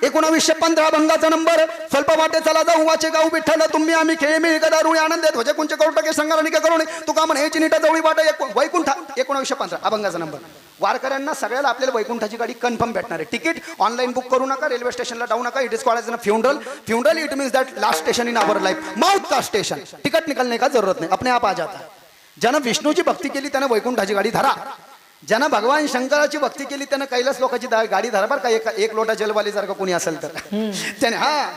1915 अभंगाचा नंबर. स्वल्प वाटे चला जाऊ वाचे गाऊ विठ्ठल, तुम्ही आम्ही खेळ मिळ गदा रुळी आनंद ध्वजे कुंच कौटके संगारणिका करुणे, तुका म्हणे हे चिनीट जवळी वाट वैकुंठ. 1915 अभंगाचा नंबर. वारकऱ्यांना सगळ्याला आपल्याला वैकुंठाची गाडी कन्फर्म भेटणार आहे. तिकीट ऑनलाईन बुक करू नका, रेल्वे स्टेशनला जाऊ नका. It is called as a funeral. Funeral it means that last station in our life, माउथ का स्टेशन. टिकट निकलने का जरूरत नहीं, अपने आप आ जाता है. ज्यानं विष्णूची भक्ती केली त्यानं वैकुंठाची गाडी धरा. ज्यानं भगवान शंकराची भक्ती केली त्यानं कैलास लोकांची गाडी धरा. बरं का, एक लोटा जलवाली जर का कोणी असेल तर त्याने, हा,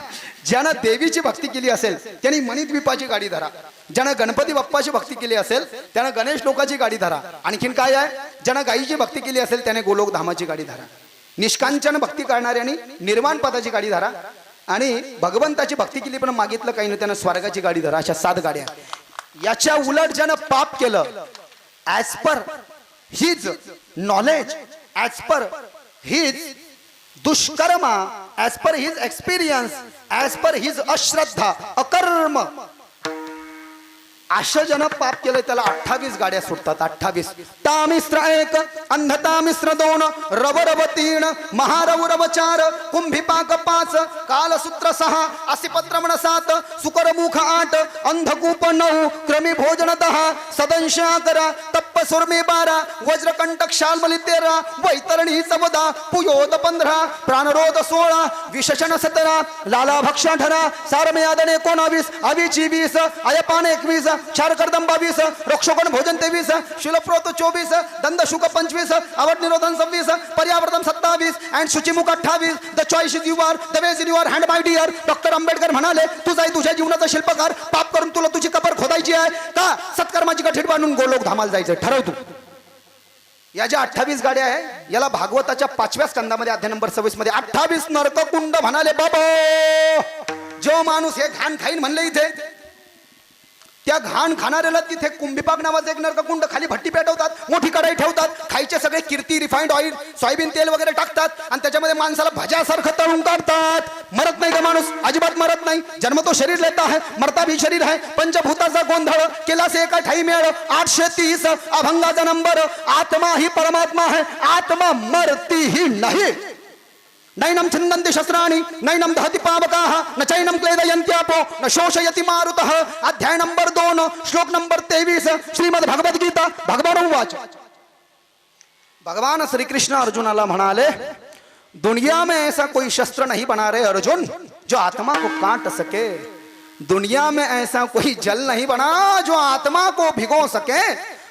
ज्यानं देवीची भक्ती केली असेल त्यांनी मणिद्वीपाची गाडी धरा. ज्यानं गणपती बाप्पाची भक्ती केली असेल त्यानं गणेश लोकाची गाडी धरा. आणखीन काय आहे, ज्यानं गायीची भक्ती केली असेल त्याने गोलोक धामाची गाडी धरा. निष्कांचन भक्ती करणाऱ्यांनी निर्वाण पदाची गाडी धरा. आणि भगवंताची भक्ती केली पण मागितलं काही नाही त्यानं स्वर्गाची गाडी धरा. अशा 7 गाड्या. याच्या उलट ज्यानं पाप केलं, as per his knowledge, as per his दुष्कर्मा, as per his experience, as per his अश्रद्धा, अकर्म, अशा ज्यानं पाप केलं त्याला 28 गाड्या सुटतात. 28. तामिश्र 1, अंधता मिश्र 2, रव रव 3, महारव रव 4, कुंभिपाक 5, कालसूत्र 6, असिपत्रमण 7, सुकरमुख 8, अंधकूप 9, क्रमी भोजन 10, सदंश 11, तप्प सुरमे 12, वज्रकंटक शाल्मली 13, वैतरणी 14, पुयोद 15, प्राणरोध 16, विशेषण 17, लाला भक्ष 18, सारमेयादन 19, अविची 20, अयपान 21, क्षारकर्दम 22, रोक्षोगण भोजन 23, शिलप्रोत 24, दंदशुक 25, अवट निरोधन 26, पर्यावर्तन 27 अँड शुचिमुख 28. The choice is your, the ways in your hand my dear. Doctor Ambedkar म्हणाले तुझा तुझ्या जीवनाचा शिल्पकार. पाप करून तुला तुझी कबर खोदायची आहे का सत्कर्माची गठीड बांधून गोलोक धामाला जायचं, ठरव तू. या ज्या 28 गाड्या आहे याला भागवताच्या 5व्या स्कंदामध्ये अध्याय नंबर 26 मध्ये 28 नरककुंड म्हणाले. बाबा जो माणूस हे घाण खाईन म्हणले इथे, त्या घाण खाणाऱ्याला तिथे कुंभिपाक नावाचं एक नरककुंड, खाली भट्टी पेटवतात, मोठी कढाई ठेवतात, खायचे सगळे कीर्ती, रिफाइंड ऑइल, सोयाबीन तेल वगैरे टाकतात आणि त्याच्यामध्ये माणसाला भज्यासारखं तळून काढतात. मरत नाही का माणूस? अजिबात मरत नाही. जन्म तो शरीर लेता है, मरता भी शरीर है. पंचभूताचा गोंधळ केला से एका ठाई मेळ. 830 अभंगाचा नंबर. आत्मा ही परमात्मा है, आत्मा मरती ही नाही. नैनम छिन्दन्ति शस्त्राणि नैनम दहति पावकाः न चैनम क्लेदयन्त्यापो न शोषयति मारुतः. अध्याय नंबर 2 श्लोक नंबर 23 श्रीमद् भगवद गीता. भगवान उवाच. भगवान श्री कृष्ण अर्जुनाला म्हणाले दुनिया में ऐसा कोई शस्त्र नहीं बना रहे अर्जुन जो आत्मा को काट सके. दुनिया में ऐसा कोई जल नहीं बना जो आत्मा को भिगो सके.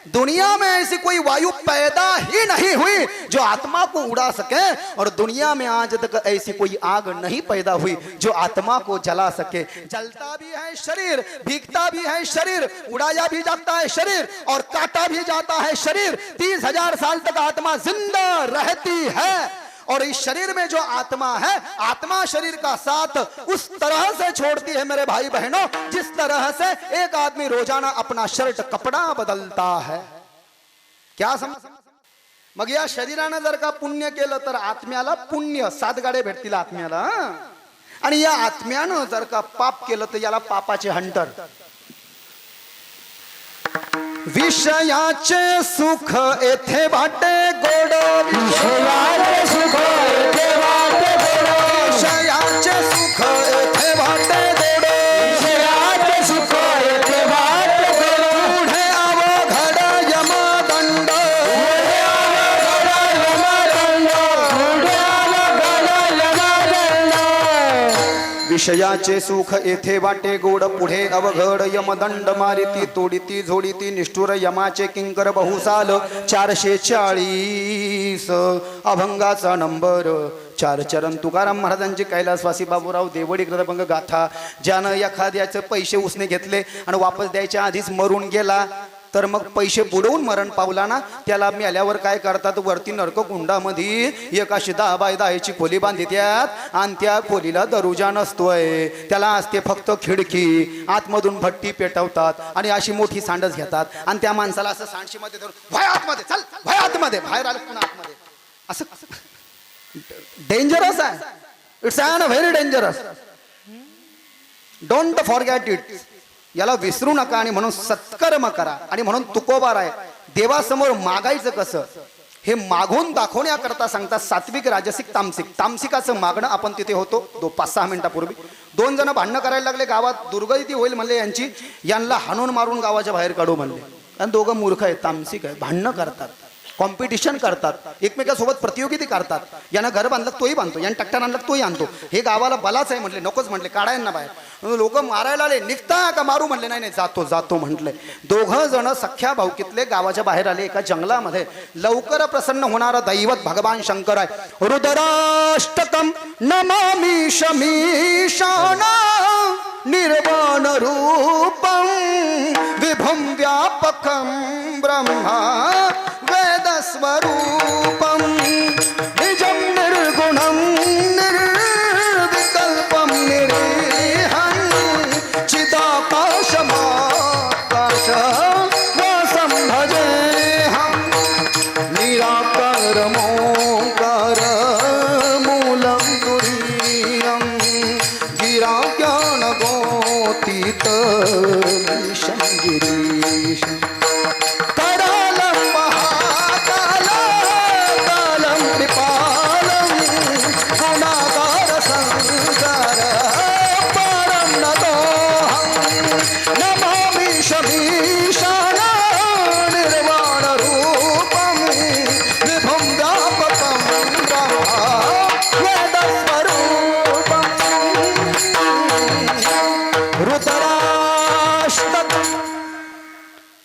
दुनिया में ऐसी कोई वायु पैदा ही नहीं हुई जो आत्मा को उड़ा सके. और दुनिया में आज तक ऐसी कोई आग नहीं पैदा हुई जो आत्मा को जला सके. जलता भी है शरीर, भीगता भी है शरीर, उड़ाया भी जाता है शरीर और काटा भी जाता है शरीर. 30,000 साल तक आत्मा जिंदा रहती है. और इस शरीर में जो आत्मा है, आत्मा शरीर का साथ उस तरह से छोड़ती है मेरे भाई बहनों जिस तरह से एक आदमी रोजाना अपना शर्ट कपड़ा बदलता है. क्या समझ? मग या शरीरानं जर का पुण्य केलं तर आत्म्याला पुण्य 7 गाड्या भेटतील आत्म्याला. आणि या आत्म्यानं जर का पाप केलं तर याला पापाचे हंटर. विषयाचे सुख येथे वाटे गोड विषयाचे सुख येथे वाटे गोड विषयाचे सुख येथे वाटे गोड विषयाचे सुख येथे वाटे गोड पुढे अवघड यमदंड पुढे अवघड यमदंड पुढे अवघड यमदंड विषयाचे सुख येथे वाटे गोड पुढे अवघड यमदंड मारिती तोडिती झोडिती निष्ठुर यमाचे किंकर बहुसाल 440 अभंगाचा नंबर 4 चरण तुकाराम महाराजांची कैलासवासी बाबूराव देवडी ग्रंथभंग गाथा ज्यानं एखाद्याचे पैसे उसने घेतले आणि वापस द्यायच्या आधीच मरून गेला तर मग पैसे बुडवून मरण पावला ना त्याला मेल्यावर काय करतात वरती नरककुंडामध्ये एक अशी 10 बाय 10ची खोली बांधित्यात आणि त्या खोलीला दरुजा नसतोय त्याला असते फक्त खिडकी आतमधून भट्टी पेटवतात आणि अशी मोठी सांडच घेतात आणि त्या माणसाला असं सांडशीमध्ये धरून भय आतमध्ये चल भय आतमध्ये बाहेर आलं पुन्हा आतमध्ये असं डेंजरस आहे it's an very dangerous don't forget it याला विसरू नका आणि म्हणून सत्कर्म करा आणि म्हणून तुकोबार आहे देवासमोर मागायचं कसं हे मागून दाखवण्याकरता सांगतात सात्विक राजसिक तामसिकाचं मागणं आपण तिथे होतो 5-6 मिनिटापूर्वी 2 जण भांडणं करायला लागले गावात दुर्गती होईल म्हणले यांची यांना हाणून मारून गावाच्या बाहेर काढू म्हणले आणि दोघं मूर्ख आहेत तामसिक आहे भांडणं करतात कॉम्पिटिशन करतात एकमेकासोबत प्रतियोगिता करतात यानं घर बांधलं तोही बांधतो यानं ट्रॅक्टर आणलं तोही आणतो हे गावाला बलाच आहे म्हटले नकोच म्हटले काढायला बाहेर लोक मारायला आले निघता का मारू म्हटले नाही जातो म्हटले दोघं जण सख्या भाऊकीतले गावाच्या बाहेर आले एका जंगलामध्ये लवकर प्रसन्न होणारा दैवत भगवान शंकर आहे रुद्राष्टकम नमामि शमीशान निर्वाण रूपम विभुम व्यापकम ब्रह्मा वेदस्वरूपम निजं निर्गुणं निर्विकल्पं निरीहं चिदाकाशमाकाशवासं भजेऽहं निराकारमोकारमूलं तुरीयं गिराज्ञानगोतीतमीशं गिरीशम्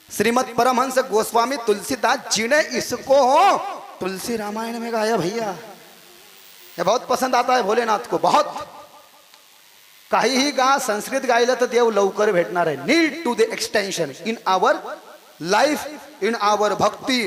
श्रीमद परमहंस गोस्वामी तुलसीदास जी ने इसको तुलसी रामायण में गाया भैया ये बहुत पसंद आता है भोलेनाथ को बहुत काहीही गा संस्कृत गायलं तर देव लवकर भेटणार आहे need to the extension in our life in our bhakti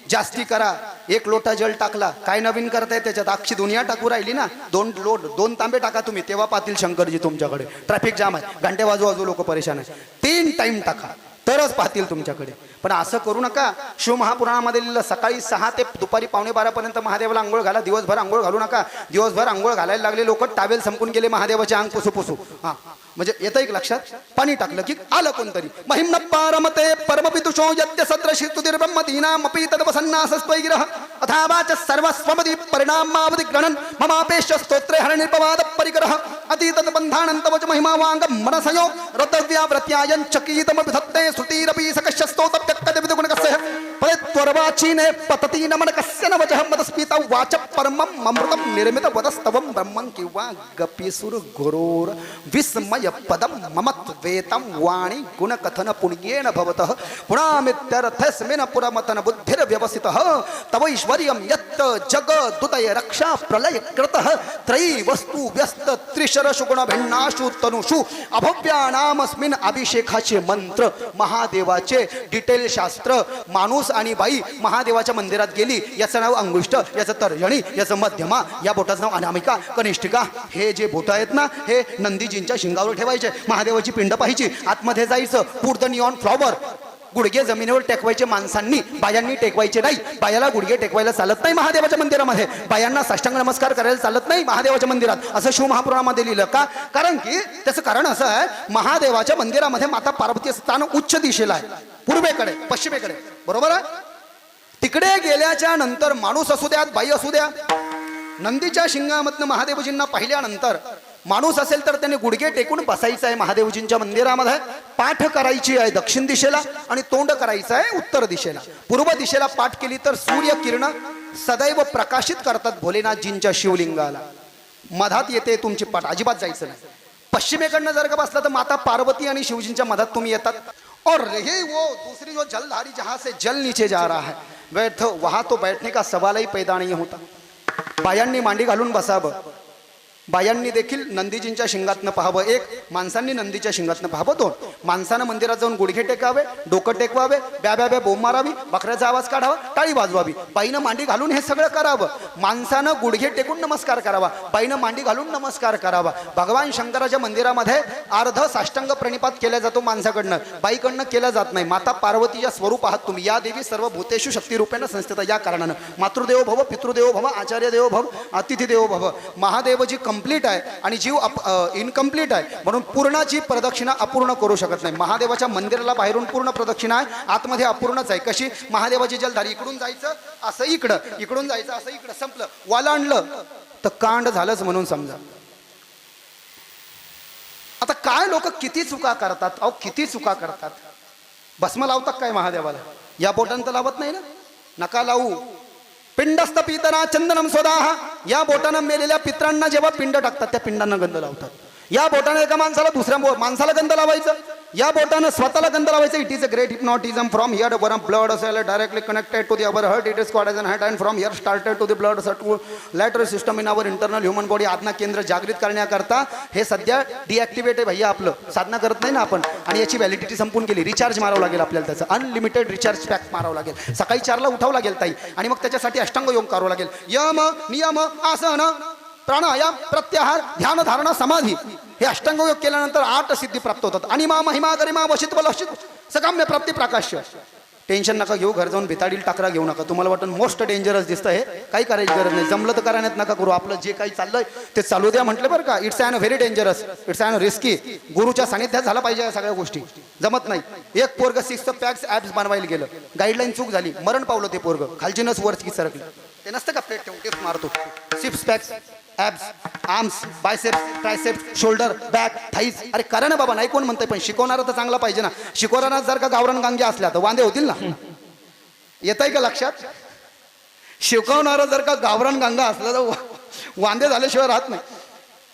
जास्ती करा 1 लोटा जल टाकला काय नवीन करताय त्याच्यात अख्खी दुनिया टाकू राहिली ना 2 तांबे टाका तुम्ही तेव्हा पाहतील शंकरजी तुमच्याकडे ट्रॅफिक जाम आहे घंटे वाजू लोक परेशान आहे 3 टाइम टाका तरच पाहतील तुमच्याकडे पण असं करू नका शिवमहापुराणामध्ये लिहिलं सकाळी 6 ते दुपारी 11:15 पर्यंत महादेवाला आंघोळ घाला दिवसभर आंघोळ घालू नका दिवसभर आंघोळ घालायला लागले लोक टावेल संपून गेले महादेवाचे अंग पुसू हा म्हणजे येतं एक लक्षात पाणी टाकलं की आलं कोणतरी महिम्न पारमते परमपितुषो यद्य सत्रशिस्तुतिर्ब्रह्मदीनामपि तद्वसन्नासस्त्वैगिरः अथावाच सर्वस्वमदि परिणामावधि ग्रहणन् ममापेश्य स्तोत्रे हरनिर्पवाद परिकरः अतीतत बन्धानन्तवच महिमा वाङ्ग मनसयो रतव्याव्रत्यायं चकीतमभिधत्ते श्रुतिरपि सकश्यस्तोतप्यक्कदिविदुगुणकस्य परेत्वरवाचीने पतति नमनकस्य न वचः मदस्मिता वाच परमं ममृतं निर्मित वदस्तवं ब्रह्मं किंवा गपीसुर घोरोर विस्मय पदम ममत्वेतं वाणी गुणकथन पुण्येन भवतः पुणामित्यर्थस्मिन् पुरमतन बुद्धिर्व्यवसितः तव ऐश्वर्यं यत् जगदुदय रक्षा प्रलय कृतः त्रयी वस्तु व्यस्त त्रिशरशु गुण भिन्नाशु तनुषु अभव्यानामस्मिन् अभिषेकाचे मंत्र महादेवाचे डिटेल शास्त्र माणूस आणि बाई महादेवाच्या मंदिरात गेली याचं नाव अंगुष्ठ याचं तर्जनी याचं मध्यमा या बोटाचं नाव अनामिका कनिष्ठिका हे जे बोट आहेत ना हे नंदीजींच्या शिंगावर ठेवायचे महादेवाची पिंड पाहिजे आतमध्ये जायचं पुट द निऑन फ्लॉवर गुडघे जमिनीवर टेकवायचे माणसांनी, बायांनी टेकवायचे नाही. बायाला गुडघे टेकवायला चालत नाही महादेवाच्या मंदिरामध्ये. बायांना साष्टांग नमस्कार करायला चालत नाही महादेवाच्या मंदिरात, असं शिवमहापुराणामध्ये लिहिलं. का? कारण की त्याचं कारण असं आहे, महादेवाच्या मंदिरामध्ये माता पार्वती स्थान उच्च दिशेला आहे, पूर्वेकडे पश्चिमेकडे, बरोबर आहे. तिकडे गेल्याच्या नंतर माणूस असू द्यात बाई असू द्या, नंदीच्या शिंगामधनं महादेवजींना पाहिल्यानंतर माणूस असेल तर त्याने गुडघे टेकून बसायचं आहे महादेवजींच्या मंदिरामध्ये. पाठ करायची आहे दक्षिण दिशेला आणि तोंड करायचं आहे उत्तर दिशेला. पूर्व दिशेला पाठ केली तर सूर्य किरण सदैव प्रकाशित करतात भोलेनाथजींच्या शिवलिंगाला. मधात येते तुमची पाठ, अजिबात जायचं नाही. पश्चिमेकडनं जर का बसला तर माता पार्वती आणि शिवजींच्या मधात तुम्ही येतात. और रही वो दूसरी जो जलधारी जहां से जल नीचे जा रहा है वहां तो बैठने का सवाल ही पैदा नहीं होता. बायांनी मांडी घालून बसावं, बायांनी देखील नंदीजींच्या शिंगातनं पाहावं. एक, माणसांनी नंदीच्या शिंगातनं पाहावं. दोन, माणसानं मंदिरात जाऊन गुडघे टेकावे, डोकं टेकवावे, ब्या ब्या ब्या बोंब मारावी, बकऱ्याचा आवाज काढावा, टाळी वाजवावी. बाईनं मांडी घालून हे सगळं करावं. माणसानं गुडघे टेकून नमस्कार करावा, बाईनं मांडी घालून नमस्कार करावा. भगवान शंकराच्या मंदिरामध्ये अर्ध साष्टांग प्रणिपात केला जातो माणसाकडनं, बाईकडनं केला जात नाही. माता पार्वतीच्या स्वरूप आहात तुम्ही. या देवी सर्व भूतेषु शक्तिरूपेण संस्थिता. या कारणानं मातृदेवो भव, पितृदेवो भव, आचार्य देवो भव, अतिथी देवो भव. महादेवजी कंप्लीट आहे आणि जीव इनकम्प्लीट आहे, म्हणून पूर्णाची प्रदक्षिणा अपूर्ण करू शकत नाही. महादेवाच्या मंदिराला बाहेरून पूर्ण प्रदक्षिणा आहे, आतमध्ये अपूर्णच आहे. कशी? महादेवाची जलधारी इकडून जायचं असं इकडं, इकडून जायचं असं इकडं, संपलं. वालांडलं तर कांड झालंच म्हणून समजा. आता काय लोक किती चुका करतात, अहो किती चुका करतात. भस्म लावतात काय महादेवाला? या बोटांत लावत नाही ना, नका लावू. पिंडस्थ पितरा चंदनम स्वदाहा. या बोटानं मेलेल्या पित्रांना जेव्हा पिंड टाकतात त्या पिंडांना गंध लावतात. या बोटाने एका माणसाला दुसऱ्या माणसाला गंध लावायचं, या बोटानं स्वतःला गंध लावायचं. It is a great hypnotism. From here वर ब्लड असेल directly connected to the our heart. It is called as an heart and from here started to the blood circulatory system in our internal human body. आज्ञा केंद्र जागृत करण्याकरता हे सध्या deactivate आहे भैया. आपलं साधना करत नाही ना आपण, आणि याची व्हॅलिडिटी संपून गेली. रिचार्ज मारावं लागेल आपल्याला, त्याचं अनलिमिटेड रिचार्ज पॅक मारावं लागेल. सकाळी 4ला उठावं लागेल ताई, आणि मग त्याच्यासाठी अष्टांग योग करावं लागेल. यम नियम आसन प्राणायाम प्रत्याहार ध्यान धारणा समाधी हे अष्टांग योग केल्यानंतर 8 सिद्धी प्राप्त होतात. आणि मा महिमा गरिमा वशित्व लक्षित सकाम्य प्राप्ती प्रकाश्य. टेन्शन नका घेऊ, घर जाऊन बेताडील टाकरा घेऊ नका. तुम्हाला वाटतं मोस्ट डेंजरस दिसतं, हे काही करायची गरज नाही. जमलं तर करायला नका करू. आपलं जे काही चाललंय ते चालू द्या म्हटलं बरं का. It's an very dangerous, it's an risky. गुरुच्या सानिध्यात झाला पाहिजे या सगळ्या गोष्टी. जमत नाही. एक पोरग 6 पॅक्स ॲप्स बनवायला गेलं, गाईडलाईन चूक झाली, मरण पावलं ते पोरग. खालची नस वरची सरकली. ते नसतं का प्लेट ठेवून टिप्स मारतो. 6 packs abs, arms, biceps, triceps, shoulder, back, thighs. अरे करा ना बाबा, नाही कोण म्हणतंय, पण शिकवणारा तर चांगला पाहिजे ना. शिकवणारा जर का गावरान गांगे असल्या तर वांदे होतील ना. येत आहे का लक्षात? शिकवणारा जर का गावरान गांगा असला तर वांदे झाल्याशिवाय राहत नाही.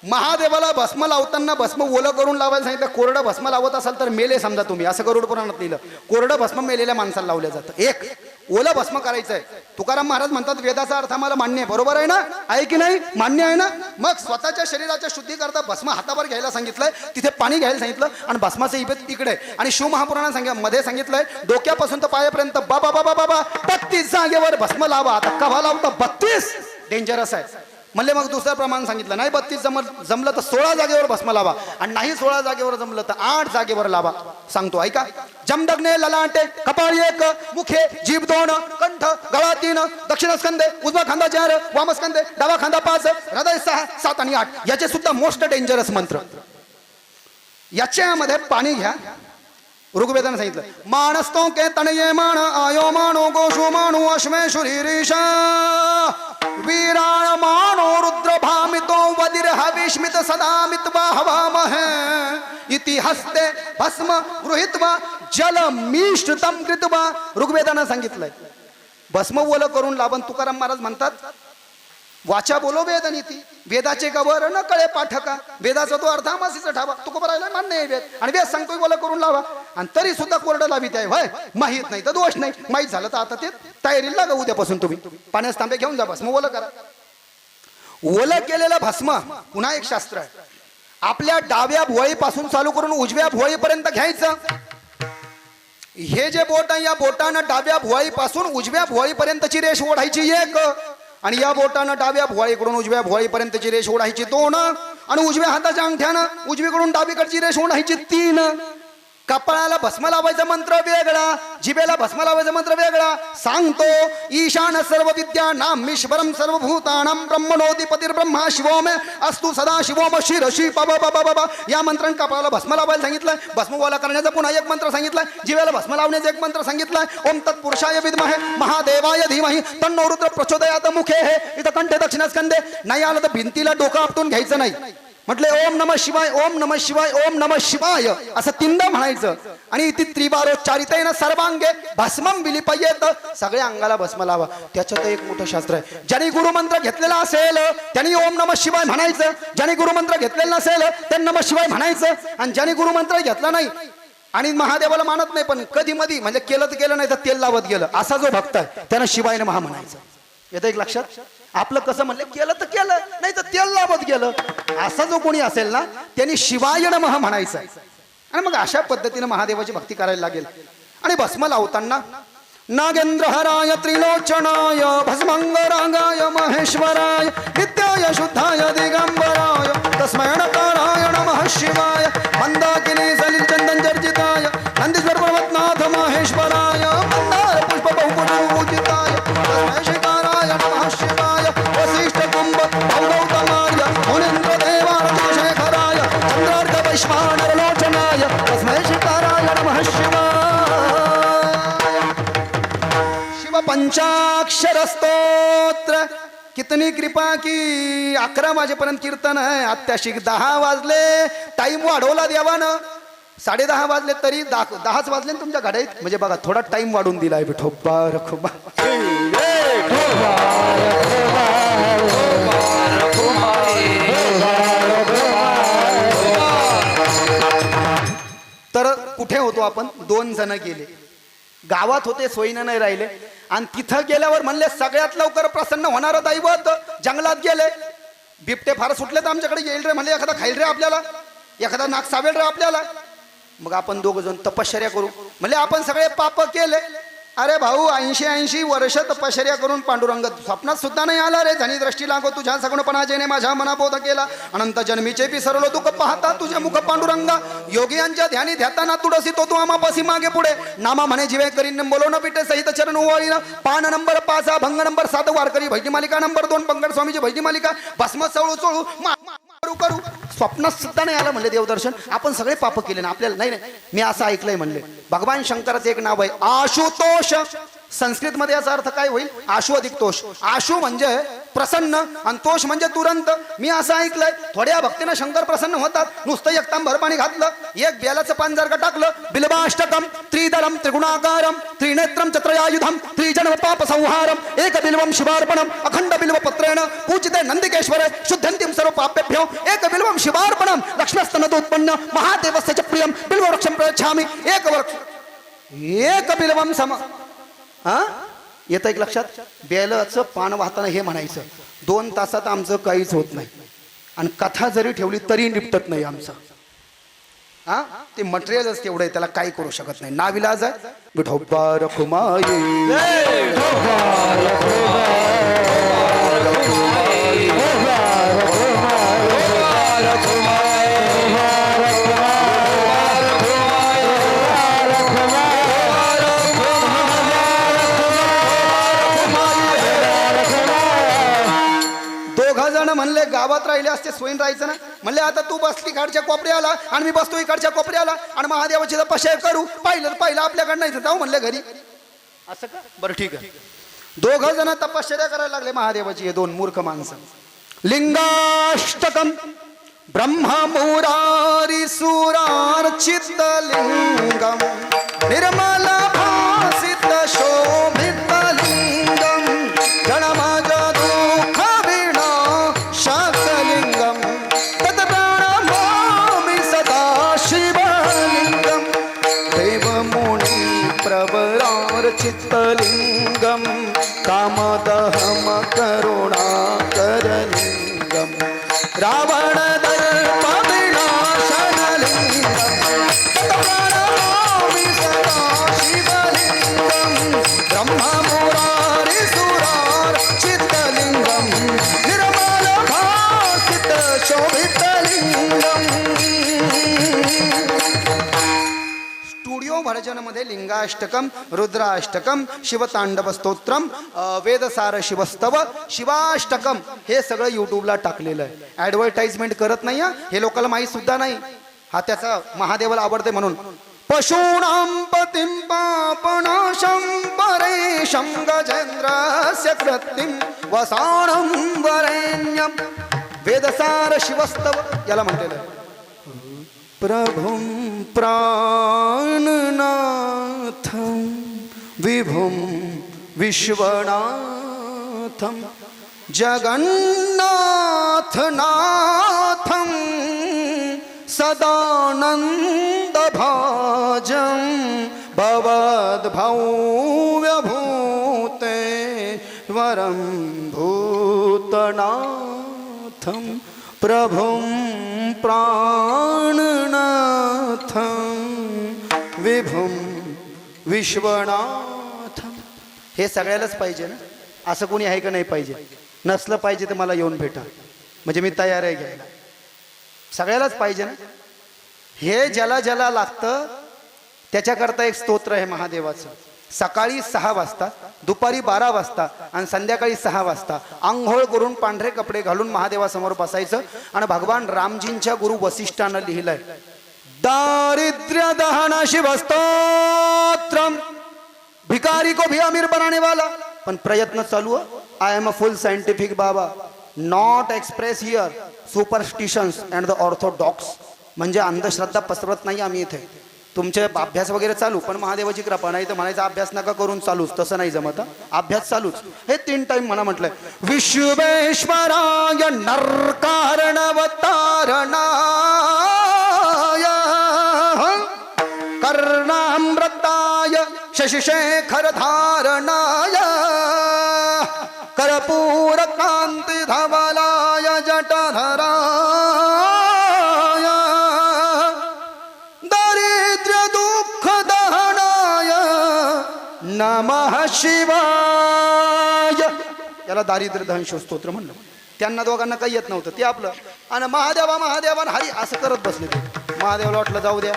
महादेवाला भस्म लावताना भस्म ओलं करून लावायला सांगितलं. कोरडं भस्म लावत असाल तर मेले समजा तुम्ही, असं गरुड पुराणात लिहिलं. कोरडं भस्म मेलेल्या माणसाला लावलं जातं. एक, ओलं भस्म करायचं आहे. तुकाराम महाराज म्हणतात वेदाचा अर्थ आम्हाला मान्य आहे. बरोबर आहे ना? आहे की नाही? मान्य आहे ना? मग स्वतःच्या शरीराच्या शुद्धीकरता भस्म हातावर घ्यायला सांगितलंय, तिथे पाणी घ्यायला सांगितलं, आणि भस्माचं इफेक्ट तिकडे. आणि शिवमहापुराणात मध्ये सांगितलंय डोक्यापासून तर पायापर्यंत बाबा बाबा बाबा 32 जागेवर भस्म लावा. आता कवा लावता? 32 डेंजरस आहे म्हणले. मग दुसरं प्रमाण सांगितलं, नाही 32 जमलं तर 16 जागेवर भस्म लावा, आणि नाही 16 जागेवर जमलं तर 8 जागेवर लावा. सांगतो ऐका. जमदग्ने ललाटे कपाळी 1, मुखे जीभ 2, कंठ गळा 3, दक्षिण स्कंदे उजवा खांदा 4, वाम स्कंदे डावा खांदा 5, हृदय 6, 7 आणि 8. याचे सुद्धा मोस्ट डेंजरस मंत्र. याच्यामध्ये पाणी घ्या. ऋग्वेदाने सांगितलं माणस्तो के तणये माण आयो माणो गोषो माणो अश्मेशुरीरीशा वीराण माणो रुद्र भामितो वदिर हविष्मित सदा मित्वा हवामहे इति हस्ते भस्म गृहीत्वा जल मिश्रितम कृत्वा. ऋग्वेदाने सांगितलंय भस्म ओलं करून लावण. तुकाराम महाराज म्हणतात वाचा बोलो वेद नीती, वेदाचे गवर न कळे पाठका, वेदाचा तो अर्धामासीचा ठावा. तुका बरायला मान्य आहे वेद, आणि वेद सांगतोय बोला करून लावा, आणि तरी सुद्धा कोरडं लावित आहे. होय, माहीत नाही तर दोष नाही, माहीत झालं तर आता ते तयारीला लागा. उद्यापासून तुम्ही पाण्यास तांबे घेऊन जा, भस्म ओलं करा. ओलं केलेलं भस्म पुन्हा एक शास्त्र आहे. आपल्या डाव्या भुवळीपासून चालू करून उजव्या भुवळीपर्यंत घ्यायचं. हे जे बोट आहे या बोटानं डाव्या भुवळीपासून उजव्या भुवळीपर्यंतची रेष ओढायची 1, आणि या बोटानं डाव्या भुवळीकडून उजव्या भुवळीपर्यंतची रेष ओढायची 2, आणि उजव्या हाताच्या अंगठ्यानं उजवीकडून डावीकडची रेष ओढायची 3. कपाळाला भस्म लावायचा मंत्र वेगळा, जिभेला भस्म लावायचा मंत्र वेगळा. सांगतो ईशान सर्व विद्या नामीश्वरम सर्वभूतानां ब्रह्मणोधिपतीर ब्रह्मा शिवोम अस्तु सदा Shivom Shirshi pub pub pub. या मंत्राने कपाळाला भस्म लावायला सांगितलंय. भस्मवाला करण्याचा पुन्हा एक मंत्र सांगितलाय. जिभेला भस्म लावण्याचा एक मंत्र सांगितलाय. ओम तत्पुरुषाय विद्महे महादेवाय धीमहि तन्नो रुद्र प्रचोदयात. मुखे हे इथं कंठे दक्षिण स्कंदे. नाही आलं तर भिंतीला डोकं आपटून घ्यायचं नाही. म्हटले ओम नमः शिवाय, ओम नमः शिवाय, ओम नमः शिवाय असं तीनदा म्हणायचं. आणि ती त्रिवारोच्चारितेन सर्वांगे भस्मम विलिपयेत. सगळ्या अंगाला भस्म लावा. त्याच्यात एक मोठं शास्त्र आहे. ज्याने गुरुमंत्र घेतलेला असेल त्यांनी ओम नमः शिवाय म्हणायचं. ज्याने गुरुमंत्र घेतलेला नसेल त्यांनी नमः शिवाय म्हणायचं. आणि ज्याने गुरुमंत्र घेतला नाही आणि महादेवाला मानत नाही पण कधी मधी म्हणजे केलं तर केलं नाही तर तेल लावत गेलं असा जो भक्त आहे त्यानं शिवाय नमः म्हणायचं. येतं एक लक्षात. आपलं कसं म्हणलं केलं तर केलं नाही तर तेल लावत गेलं असा जो कोणी असेल ना त्यांनी शिवाय नमः म्हणायचं. आणि मग अशा पद्धतीने महादेवाची भक्ती करायला लागेल. आणि भस्म लावताना नागेंद्रहराय त्रिलोचनाय भस्मंगरागाय महेश्वराय नित्याय शुद्धाय दिगंबराय तस्मै नकाराय नमः शिवाय मंदाकिनी सलिल चंदन चर्चिताय नंदीश्वर पर्वतनाथ महेश्वराय मंदार पुष्प बहुपूजिताय तस्मै शिकाराय नमः शिवाय वसिष्ठ कुंभ भौगौतमाय मुनींद्र देवार्थ शेखराय चंद्रार्क वैश्वानर लोचनाय तस्मै शिकाराय नमः शिवाय. पंचाक्षर स्तोत्र कितनी कृपा की 11 वाजेपर्यंत कीर्तन आहे. आत्ताशी 10 वाजले. टाइम वाढवला देवानं. 10:30 वाजले तरी 10च वाजले ना तुमच्या गाड्यात. म्हणजे बघा थोडा टाइम वाढून दिलाय विठोबा रखोबा. तर कुठे होतो आपण. 2 जण गेले. गावात होते सोयीनं नाही राहिले. आणि तिथं गेल्यावर म्हणले सगळ्यात लवकर प्रसन्न होणारं दैवत. जंगलात गेले. बिबटे फार सुटले तर आमच्याकडे येईल रे म्हणले. एखादा खाईल रे आपल्याला, एखादा नाक सावेल रे आपल्याला. मग आपण 2 जण तपश्चर्या करू म्हणले. आपण सगळे पाप केले. अरे भाऊ 80 वर्ष तपश्चर्या करून पांडुरंग स्वप्नात सुद्धा नाही आला रे. धनी दृष्टी लागो तुझ्या सगुणपणाजेने माझ्या मनाबोध केला. अनंत जन्मीचे विसरलो दुःख पाहता तुझे मुख पांडुरंगा. योगियांच्या ध्यानी ध्याताना तुडसी तो तू आमापासी मागे पुढे. नामा म्हणे जीवे करीन बोलो न पिटे सहित चरण ओवाळीन. पान नंबर 5 भंग नंबर 7 वारकरी भजनी मालिका नंबर 2 पंकज स्वामीची भजनी मालिका. भस्म चळू चळू करू करू. स्वप्नात सुद्धा नाही आलं म्हणले देवदर्शन. आपण सगळे पाप केले ना आपल्याला. नाही नाही मी असं ऐकलंय म्हणले. भगवान शंकराचं एक नाव आहे आशुतोष. संस्कृत मध्ये याचा अर्थ काय होईल. आशु अधिक तोष. आशु म्हणजे प्रसन्न आणि तोष म्हणजे तुरंत. मी असं ऐकलंय थोड्या भक्तीनं शंकर प्रसन्न होतात. नुसतं एक तांबर पाणी घातलं, एक बेलाचं पान जर का टाकलं, बिल्वाष्टकम त्रिदलम त्रिगुणाकारम त्रिनेत्रम चत्रयायुधम त्रिजन्म पाप संहारम एक बिल्वम शिवार्पणम अखंड बिल्व पत्रेण पूजिते नंदिकेश्वर शुद्धंतिम सर्व पापेभ्यो एक बिल्वम शिवार्पणम लक्ष्मीस्तनदोत्पन्न महादेवस्य प्रियम बिल्ववृक्षम प्रयच्छामि एक वृक्ष एक बिल्वम सम. हा येतं एक लक्षात. बेलाचं पान वाहताना हे म्हणायचं. 2 तासात आमचं काहीच होत नाही. आणि कथा जरी ठेवली तरी निपटत नाही आमचं. हा ते मटेरियलच तेवढं आहे त्याला काही करू शकत नाही. नाविलाज आहे. विठोबा रखुमाई म्हणले गावात राहिले असते सोयीन राहायचं ना. म्हणले आता तू बसली इकडच्या कोपऱ्याला आणि मी बसतो इकडच्या कोपऱ्याला आणि महादेवाची तपश्चर्या करू. पाहिलं आपल्याकडे नाही जाऊ म्हणले घरी. असं का. बरं ठीक आहे. 2 जण तपश्चर्या करायला लागले महादेवाची. हे 2 मूर्ख माणसं. लिंगाष्टकम ब्रह्ममुरारी सुरार्चित लिंगम निर्मल भासित शोभित लिंगम गणमाज दुःख शाकलिंगम तत्प्रणमामि सदा शिवलिंगम देवमुनि प्रवरार्चितलिंगम कामदहम करुणाकरलिंगम रावण दर्प विनाशनलिंगम तत्प्रणमामि सदा शिवलिंगम ब्रह्ममुरारी सुरार्चितलिंगम निर्मल शोभितलिंगम. भजनमध्ये लिंगाष्टकम, रुद्राष्टकम, शिवतांडव स्तोत्रम, वेदसार शिवस्तव, शिवाष्टकम हे सगळं यूट्यूबला टाकलेलं आहे. ॲडव्हर्टाइजमेंट करत नाही हा, हे लोकांना माहीत सुद्धा नाही. हा त्याचा महादेवाला आवडते म्हणून. पशूनां पतिं पापनाशं परेशं गजेंद्रस्य कृत्तिं वसाणं वरेण्यं वेदसार शिवस्तव याला म्हटलेलं आहे. प्रभुं प्राणनाथं विभुं विश्वनाथं जगन्नाथनाथं सदानन्दभाजं भवद्भव्यभूते वरं भूतनाथं प्रभुं प्राणनाथं विभुं विश्वनाथं. हे सगळ्यालाच पाहिजे ना, असं कोणी आहे का नाही पाहिजे? नसलं पाहिजे तर मला येऊन भेटा, म्हणजे मी तयार आहे घ्यायला. सगळ्यालाच पाहिजे ना. हे ज्याला ज्याला लागतं त्याच्याकरता एक स्तोत्र आहे महादेवाचं. सकाळी 6 वाजता, दुपारी 12 वाजता आणि संध्याकाळी 6 वाजता आंघोळ करून पांढरे कपडे घालून महादेवासमोर बसायचं. आणि भगवान रामजींच्या गुरु वसिष्ठानं लिहिलंय दारिद्र्य दहन शिवस्तोत्रम, भिकारी को भी अमीर बनाने वाला. पण प्रयत्न चालू आहे. I am a full scientific baba, not express here superstitions and the orthodox. म्हणजे अंधश्रद्धा पसरवत नाही आम्ही इथे. तुमचे अभ्यास वगैरे चालू, पण महादेवाची कृपा. नाही तर म्हणायचा अभ्यास नका करून चालूच, तसं नाही जमत. अभ्यास चालूच. हे 3 टाइम म्हणा म्हटलंय. विश्वेश्वराय नरकारणवतारणाय कर्णामृताय शशिशेखर धारणाय कर्पूर कांती धवलाय जटधराय दारिद्र्य दुःख दहनाय नमः शिवाय. याला दारिद्र्य दहन स्तोत्र म्हणलं. त्यांना दोघांना काही येत नव्हतं, ते आपलं आणि महादेवा महादेवा हरी असं करत बसले. ते महादेवाला वाटलं जाऊ द्या.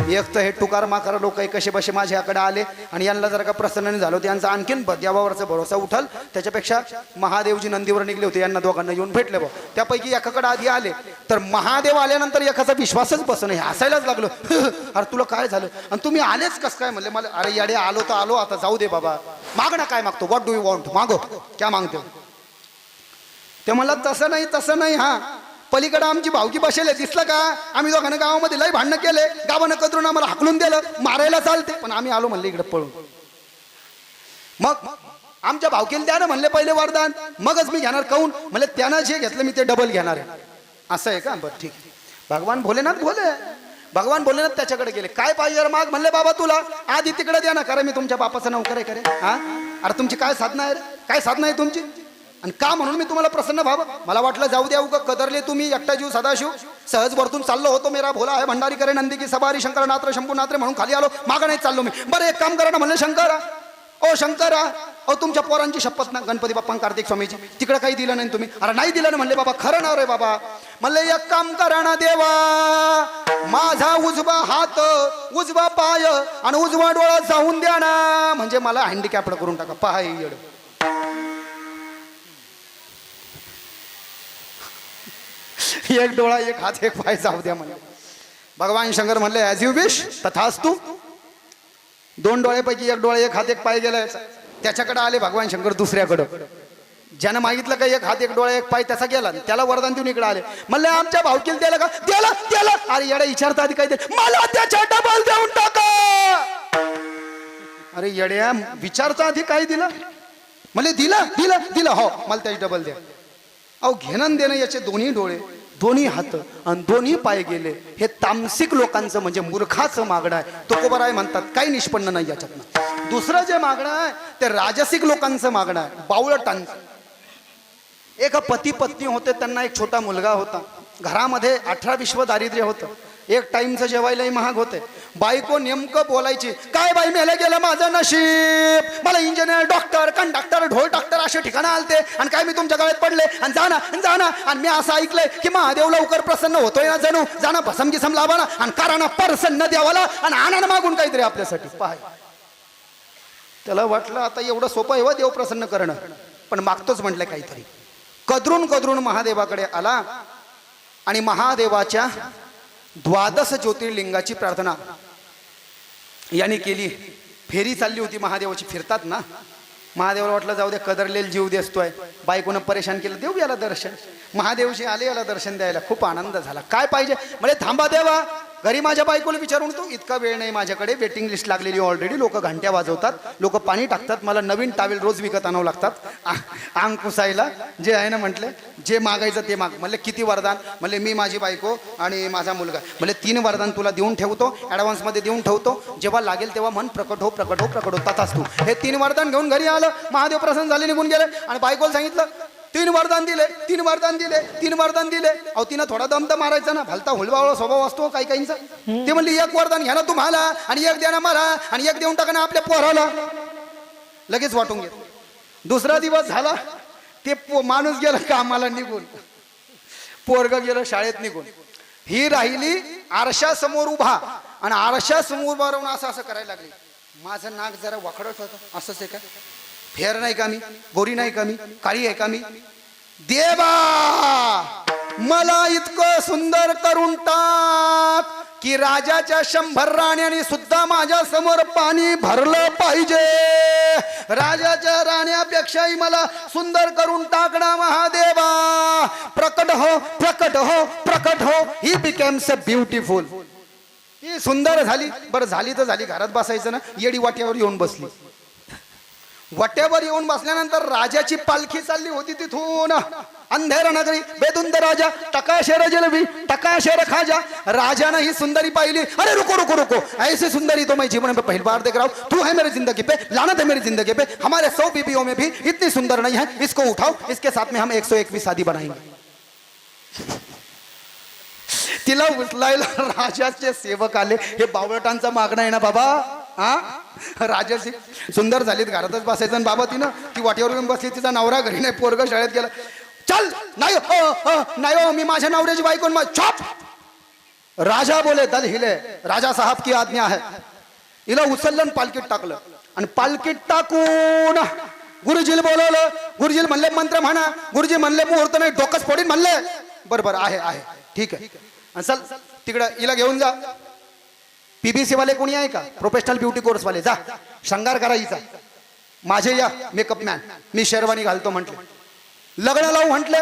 एक तर हे टुकार माकार लोक कसे बसे माझ्याकडे आले आणि यांना जर का प्रसन्न झालो त्यांचा आणखीन देवावरचा भरोसा उठाल. त्याच्यापेक्षा महादेवजी नंदीवर निघले होते, यांना दोघांना येऊन भेटले बा. त्यापैकी एकाकडे आधी आले तर महादेव आल्यानंतर एकाचा विश्वासच बस नाही, हसायलाच लागलो. अरे तुला काय झालं आणि तुम्ही आलेच कसं काय म्हणले. मला अरे याडे आलो तर आलो, आता जाऊ दे बाबा. माग ना, काय मागतो, व्हॉट डू यू वॉन्ट, मागो क्या मागतो. ते मला तसं नाही तसं नाही. हा पलीकडे आमची भावकी बसेल, दिसलं का. आम्ही दोघांना गावामध्ये लय भांडणं केले, गावानं कदरून आम्हाला हाकलून दिलं, मारायला चालते, पण आम्ही आलो म्हणले इकडे पळून. मग आमच्या भावकीला द्या ना म्हणले पहिले वरदान, मगच मी घेणार. काऊन म्हणले त्यानं जे घेतलं मी ते डबल घेणार आहे. असं आहे का, बरं ठीक. भगवान भोलेनाथ त्याच्याकडे गेले. काय पाहिजे माग म्हणले बाबा तुला आधी तिकडे द्या ना. कारण मी तुमच्या बापाचा नौकर आहे. करे हा, अरे तुमची काय साधना आहे रे, काय साधना आहे तुमची, आणि का म्हणून मी तुम्हाला प्रसन्न व्हावं. मला वाटलं जाऊ द्या उगा कदरले तुम्ही. एकटा जीव सदाशिव सहज वरतून चाललो होतो. मेरा भोला आहे भंडारी करे नंदी की सवारी शंकर नात्र शंभू नात्रे म्हणून खाली आलो. मागं नाही चाललो मी. बरं एक काम करा ना म्हणलं शंकरा, ओ शंकरा, अहो तुमच्या पोरांची शपथ ना, गणपती बाप्पा कार्तिक स्वामीची, तिकडे काही दिलं नाही तुम्ही. अरे नाही दिलं ना म्हणले बाबा. खरं ना रे बाबा. म्हणले एक काम करा ना देवा, माझा उजवा हात उजवा पाय आणि उजवा डोळा जाऊन द्या ना, म्हणजे मला हँडिकॅप्ड करून टाका. पहा येड. एक डोळा एक हात एक पाय जाऊ द्या म्हणले. भगवान शंकर म्हणले ॲज यू विश तथास्तु. 2 डोळ्यापैकी एक डोळा एक हात एक पाय गेलाय. त्याच्याकडे आले भगवान शंकर दुसऱ्याकडं. ज्यानं मागितलं का एक हात एक डोळा एक पाय, त्याचा गेला. त्याला वरदान देऊन इकडे आले. म्हणले आमच्या भावकीला द्यायला का, द्याला. अरे येड्या विचारता आधी काय दे, मला त्याच्या डबल देऊन टाका. अरे येड्या विचारता आधी काय दिलं. म्हणले दिलं हो, मला त्याची डबल द्या. अहो घेणं देणं याचे दोन्ही डोळे दोन्ही हात आणि दोन्ही पाय गेले. हे तामसिक लोकांचं म्हणजे मूर्खाचं मागणं आहे. तुकोबराय म्हणतात काही निष्पन्न नाही याच्यातनं. दुसरं जे मागणं आहे ते राजसिक लोकांचं मागणं आहे, बावळटांचं. एक पती पत्नी होते, त्यांना एक छोटा मुलगा होता. घरामध्ये 18 विश्व दारिद्र्य होतं. एक टाइमचं जेवायलाही महाग होते. बायको नेमकं बोलायची, काय बाई मेलं गेलं माझं नशीब, मला इंजिनियर डॉक्टर कंडक्टर ढोल डॉक्टर असे ठिकाणं आलते आणि काय मी तुमच्या गळ्यात पडले आणि जाना आणि मी असं ऐकलंय की महादेव लवकर प्रसन्न होतोय ना, जणू जाणं भसम गिसम लावाना आणि काराना प्रसन्न द्यावाला आणि आणानं मागून काहीतरी आपल्यासाठी. पाहाय त्याला वाटलं आता एवढं सोपं आहे व देव प्रसन्न करणं, पण मागतोच म्हटलं काहीतरी. कदरून महादेवाकडे आला आणि महादेवाच्या 12 ज्योतिर्लिंगाची प्रार्थना याने केली. फेरी चालली होती महादेवाची, फिरतात ना. महादेवाला वाटलं जाऊ दे, कदरलेल जीव दिसतोय, बायकोनं परेशान केलं, देऊ याला दर्शन. महादेवशी आले याला दर्शन द्यायला. खूप आनंद झाला. काय पाहिजे म्हणजे, थांबा देवा, घरी माझ्या बायकोला विचारून तो, इतका वेळ नाही माझ्याकडे, वेटिंग लिस्ट लागलेली ऑलरेडी, लोक घंट्या वाजवतात, लोक पाणी टाकतात, मला नवीन टावेल रोज विकत आणावं लागतात अंग पुसायला. जे आहे ना म्हटले, जे मागायचं ते माग. म्हणले किती वरदान? म्हणले मी, माझी बायको आणि माझा मुलगा. म्हणले 3 वरदान तुला देऊन ठेवतो, ॲडव्हान्समध्ये देऊन ठेवतो, जेव्हा लागेल तेव्हा मन प्रकट हो प्रकट हो प्रकट हो, तथाच तू. हे 3 वरदान घेऊन घरी आलं. महादेव प्रसन्न झाले, निघून गेले. आणि बायकोला सांगितलं 3 वरदान दिले, 3 वरदान दिले, 3 वरदान दिले. अहो तिनं थोडा दम तर मारायचा ना, भलता हुलबावळा स्वभाव असतो काही काहींचा. ते म्हणली 1 वरदान घ्या ना तुम्हाला आणि 1 द्या ना मला आणि 1 देऊन टाका ना आपल्या पोराला. लगेच वाटून घेत. दुसरा दिवस झाला, ते माणूस गेला कामाला निघून, पोरग गेलं शाळेत निघून. ही राहिली आरशासमोर उभा आणि आरशासमोर उभा राहून असं करायला लागली. माझं नाक जरा वाकडत होतं, असंच आहे का, फेर नाही का मी, गोरी नाही का मी, काळी आहे का मी, देवा मला इतकं सुंदर करून टाक की राजाच्या 100 राण्यांनी सुद्धा माझ्या समोर पाणी भरलं पाहिजे. राजाच्या राण्यापेक्षाही मला सुंदर करून टाकणा महादेवा. प्रकट हो प्रकट हो प्रकट हो. ही बिकेम्स अ ब्युटिफुल. ही सुंदर झाली. बरं झाली तर झाली, घरात बसायचं ना. येडी वाट्यावर येऊन बसली. वाट्यावर येऊन बसल्यानंतर राजाची पालखी चालली होती तिथून. अंधेर नगरी बेदुंद राजा टकाशेर जलबी टकाशेर खाजा. राजाने ही सुंदरी पाहिली. अरे रुको रुको रुको, ऐसी सुंदरी तो मैं जीवन में पहली बार देख रहा हूँ. तू है मेरी जिंदगी पे, लानत है मेरी जिंदगी पे. हमारे 100 बीबियों में भी इतनी सुंदर नहीं है. इसको उठाओ, इसके साथ में हम 121 शादी बनाएंगे. तिला उचलायला राजाचे सेवक आले. हे बावळटांचा मागणं आहे ना बाबा. हा राजाची सुंदर झालीत, घरातच बसायचं. बाबा तिनं ती वाटेवर येऊन बसली, तिचा नवरा घरी नाही, पोरग शाळेत गेला. चल नाही नाही हो, मी माझ्या नवऱ्याची बायको. चॉप. राजा बोले दल हिले, राजा साहब की आज्ञा है. हिला उचललं पालखीत टाकलं आणि पालखीत टाकून गुरुजीला बोलवलं. गुरुजीला म्हणले मंत्र म्हणा. गुरुजी म्हणले मुहूर्त नाही, डोकंच फोडीन म्हणले. बरोबर आहे आहे ठीक आहे. चल तिकडं हिला घेऊन जा. पीबीसी वाले कोणी आहे का, प्रोफेशनल ब्युटी कोर्स वाले, जा शृंगार करा हिचा. माझे या मेकअप मॅन, मी शेरवानी घालतो म्हटले. लग्न लावू म्हटले.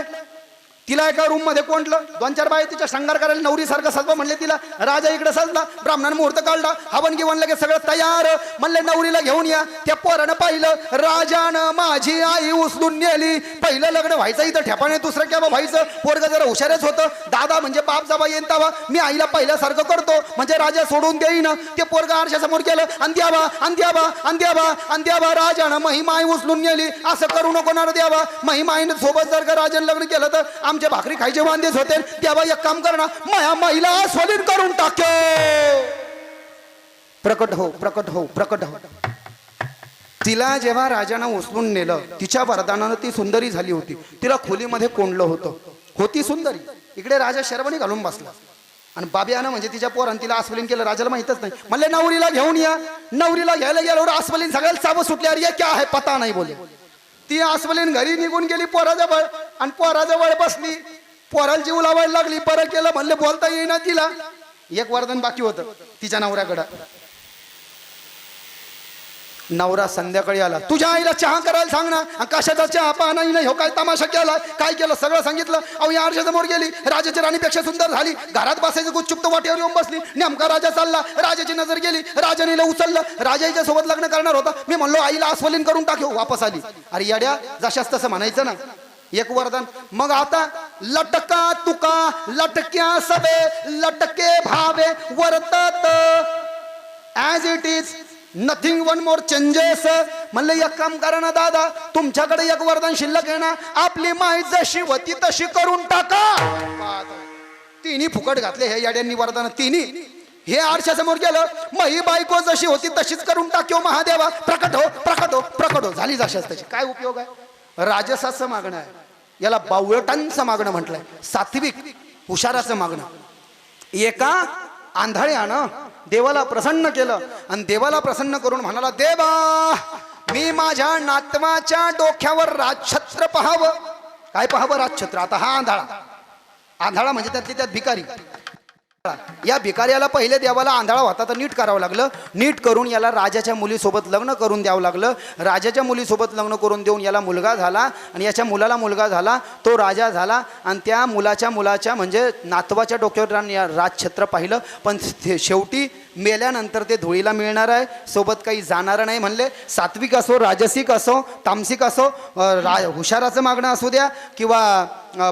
तिला एका रूम मध्ये कोंडलं. 2-4 बाय तिच्या शृंगार करायला नवरी सारखं सजवा म्हणले तिला. राजा इकडे सजला, ब्राह्मणाने मुहूर्त काढला, हवन गिवन लगेच सगळं तयार. म्हणले नवरीला घेऊन या. त्या पोरानं पाहिलं, राजानं माझी आई उचलून नेली. पहिलं लग्न व्हायचं इथं ठेपाने, दुसरं केव्हा व्हायचं. पोरग जरा हुशारच होतं. दादा म्हणजे बाप जावा येईन तावा, मी आईला पहिल्यासारखं करतो म्हणजे राजा सोडून देईन. ते पोरग आरशासमोर गेलं. अंद्याबा अंद्याबा अंद्याबा अंद्याबा, राजानं महिमाई उचलून नेली. असं करू नको ना द्यावा. महिमाईनं सोबत जर का राजानं लग्न केलं तर आमच्या भाकरी खायचे वांदेच होते. तेव्हा एक काम करणार, माया माईला स्वलीन करून टाके. प्रकट हो प्रकट हो प्रकट हो. तिला जेव्हा राजानं उचलून नेलं, तिच्या वरदानानं ती सुंदरी झाली होती. तिला खोलीमध्ये कोंडलं होतं. होती सुंदरी. इकडे राजा शेरवानी घालून बसला आणि बाब्यानं म्हणजे तिच्या पोरानं तिला आस्वलीन केलं. राजाला माहितच नाही. म्हणले नवरीला घेऊन या. नवरीला घ्यायला गेल्यावर आस्वलीन सगळ्याला चावं सुटले. अरे ये क्या है पता नाही बोले. ती आस्वलीन घरी निघून गेली पोराजवळ आणि पोराजवळ बसली. पोराला जीव लावायला लागली. बरं केलं म्हणले, बोलता येईना तिला. एक वरदान बाकी होतं तिच्या नवऱ्याकडं. नवरा संध्याकाळी आला. तुझ्या आईला चहा करायला सांग ना. कशाचा चहा पाहा नाही, हो काय तमाशा केला, काय केलं सगळं सांगितलं. अहो या आरशासमोर गेली. राजाची राणीपेक्षा सुंदर झाली. घरात बसायचं गुपचुप वाटेवर येऊन बसली. नेमका राजा चालला. राजाची नजर गेली. राजाने उचललं. राजाच्या सोबत लग्न करणार होता. मी म्हणलो आईला आस्वलीन करून टाकू. वापस आली. अरे येड्या, जशाच तसं म्हणायचं ना. एक वरदान. मग आता लटका तुका लटक्या सबे लटके भावे वर्तत as it is, nothing one more changes. म्हणलं एक काम करा ना दादा, तुमच्याकडे एक वरदान शिल्लक आहे ना. आपली माई जशी होती तशी करून टाका. तिन्ही फुकट घातले हे याड्यांनी वरदान तिन्ही. हे आरशासमोर गेलं, मही बायको जशी होती तशीच करून टाक्यो महादेवा, प्रकट हो प्रकट हो प्रकट हो. झाली जशाच त्याची. काय उपयोग आहे? राजसाचं मागणं आहे, याला बावळटांचं मागणं म्हटलंय. सात्विक हुशाराचं मागणं. एका आंधळ्यानं देवाला प्रसन्न केलं आणि देवाला प्रसन्न करून म्हणाला, देवा मी माझ्या नातवाच्या डोक्यावर राजछत्र पाहावं. काय पाहावं? राजछत्र. आता हा आंधळा म्हणजे त्यातली त्यात भिकारी. या भिकाऱ्याला पहिले देवाला आंधळा होता तर नीट करावं लागलं. नीट करून याला राजाच्या मुलीसोबत लग्न करून द्यावं लागलं. राजाच्या मुलीसोबत लग्न करून देऊन याला मुलगा झाला आणि याच्या मुलाला मुलगा झाला, तो राजा झाला. आणि त्या मुलाच्या म्हणजे नातवाच्या डोक्यावर राजछत्र पाहिलं. पण शेवटी मेल्यानंतर ते धुळीला मिळणार आहे, सोबत काही जाणार नाही म्हणले. सात्विक असो, राजसिक असो, तामसिक असो, हुशाराचं मागणं असू द्या किंवा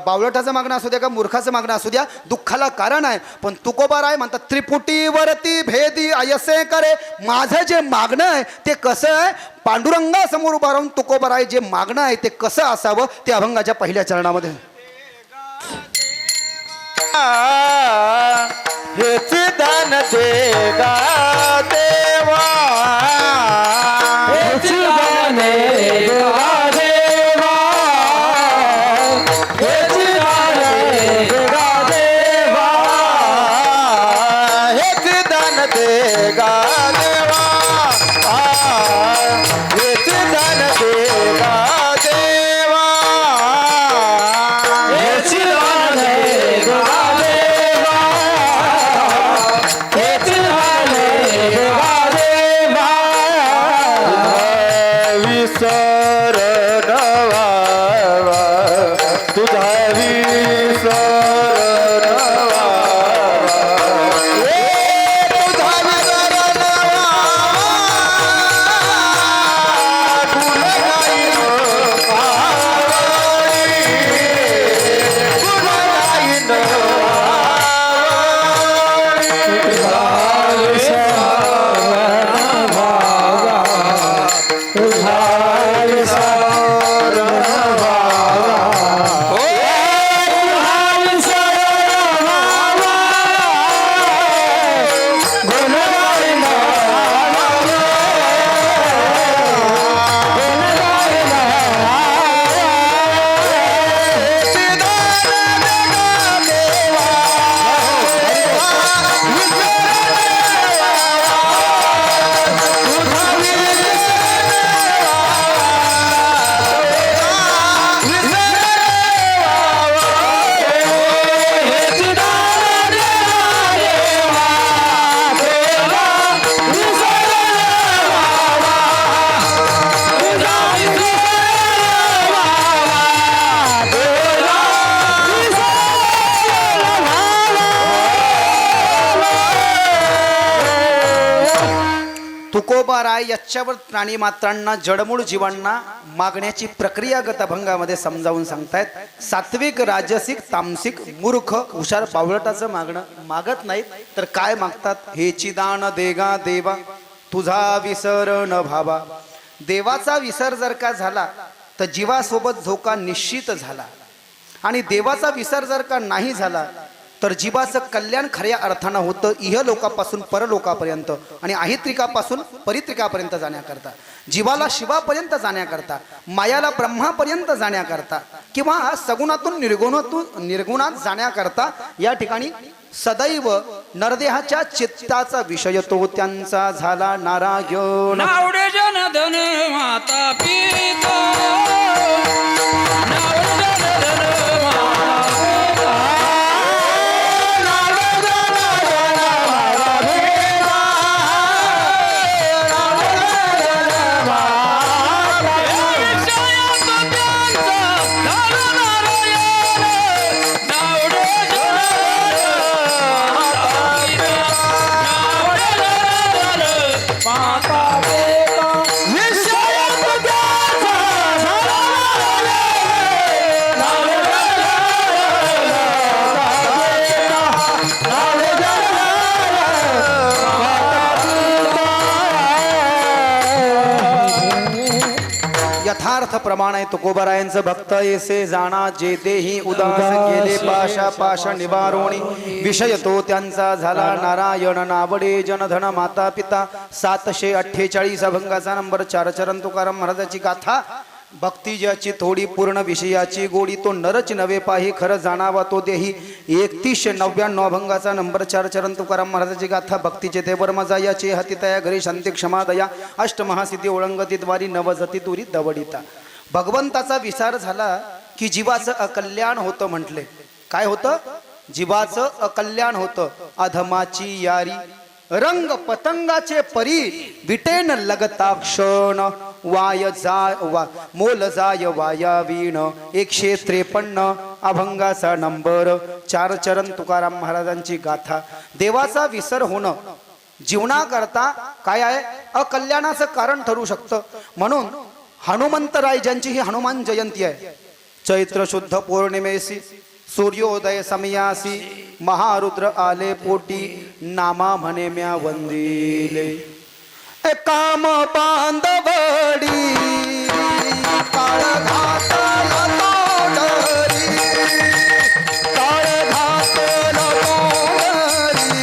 बावळटाचं मागणं असू द्या का मूर्खाचं मागणं असू द्या, दुःखाला कारण आहे. पण तुकोबाराय म्हणतात, त्रिपुटीवरती भेदी अयसे करे. माझं जे मागणं आहे ते कसं आहे? पांडुरंगासमोर उभा राहून तुकोबाराय जे मागणं आहे ते कसं असावं ते अभंगाच्या पहिल्या चरणामध्ये. हेच दान देगा देवा, हेच दान देगा देवा, हेच दान देगा देवा, हेच दान देगा देवा, हेच दान देगा देवा, हेच दान देगा देवा, हेच दान देगा देवा. विसर नवावा, तुझा विसर नवावा, तुझा विसर नवावा, गुण गाईन आवडी, गुण गाईन आवडी. तुझा विसर नवावा, तुझा विसर नवावा, तुझा विसर नवावा, गुण गाईन आवडी, गुण गाईन आवडी. दान देगा देवा, तुकोबाराय याच्यावर प्राणी मात्रांना, जडमूळ जीवांना मागण्याची प्रक्रियागत अभंगामध्ये समजावून सांगतायत. सात्विक, राजसिक, तामसिक, मूर्ख, हुशार, बावळटाचं मागणं मागत नाहीत तर काय मागतात? हेची दान देगा देवा, तुझा विसर न भावा. देवाचा विसर जर का झाला तर जीवासोबत धोका निश्चित झाला. आणि देवाचा विसर जर का नाही झाला तर जीवाचं कल्याण खऱ्या अर्थानं होतं, इहलोकापासून परलोकापर्यंत आणि अहित्रिकापासून परित्रिकापर्यंत जाण्याकरता, जीवाला शिवापर्यंत जाण्याकरता, मायाला ब्रह्मापर्यंत जाण्याकरता किंवा सगुणातून निर्गुणात जाण्याकरता या ठिकाणी सदैव नरदेहाच्या चित्ताचा विषय तो त्यांचा झाला नारायण. नावडे जनधन माता पिता, नावडे जनधन माता पिता, माता पिता, विषय तुझ्याचा झाला परमार्थ प्रमाण आहे तुकोबरायांचं भक्त येसे जाणा जे देही उदास गेले पाशा पाश निवारोणी विषय तो त्यांचा झाला नारायण नावडे जनधन माता पिता 748 अभंगाचा नंबर 4 चरण तुकाराम महाराजाची गाथा भक्ती ज्याची थोडी पूर्ण विषयाची गोडी तो नरच नवे पाही खरं जाणावा तो देही 3199 अभंगाचा नंबर 4 चरण तुकाराम महाराजाची गाथा भक्तीचे ते वर्मजा याचे हतितया घरी शांती क्षमा दया अष्टमहासिद्धी ओळंगती द्वारी नवजती तुरी दवडिता भगवंताचा विचार झाला की जीवाचं अकल्याण होतं म्हटले काय होतं जीवाचं अकल्याण होतं अधमाची यारी रंग पतंगाचे परी विटेन लगता क्षण वाय जाय मोल जाय वाया वीण 153 अभंगाचा नंबर 4 चरण तुकाराम महाराजांची गाथा देवाचा विसर होणं जीवनाकरता काय आहे अकल्याणाचं कारण ठरू शकतं म्हणून हनुमंतराय ज्यांची ही हनुमान जयंती आहे चैत्र शुद्ध पौर्णिमेसी सूर्योदय समयासी महारुद्र आले पोटी नामा म्हणे म्या वंदिले काम बांधवडी काळ घातला तोडरी काळ घातला तोडरी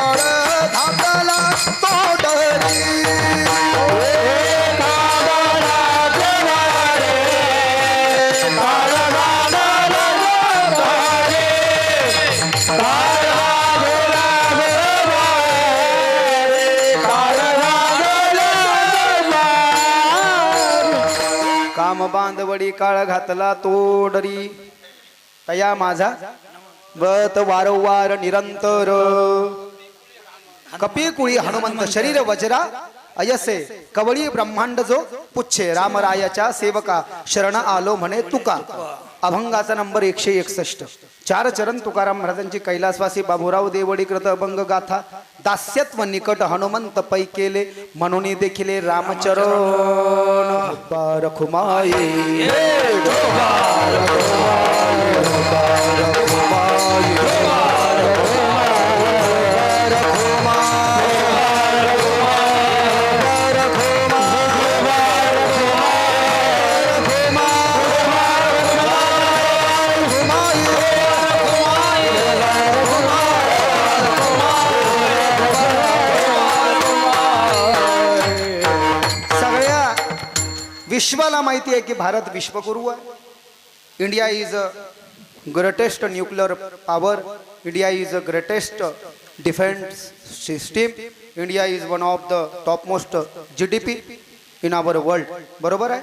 काळ घातला तोडरी काम बांधवडी काळ घातला तोडरी तया माझा बत वारंवार निरंतर कपी कुळी हनुमंत शरीर वज्रा अयसे कवळी ब्रह्मांड जो पुच्छे रामरायाच्या सेवका शरण आलो म्हणे तुका अभंगाचा नंबर 161 4 चरण तुकाराम महाराजांची कैलासवासी बाबूराव देवडी कृत अभंग गाथा दास्यत्व निकट हनुमंत पै केले म्हणून देखिले रामचरण रखुमाई विश्वाला माहिती आहे की भारत विश्वगुरु आहे India is a greatest nuclear power India is a greatest defence system India is one of the top most GDP in our world बरोबर आहे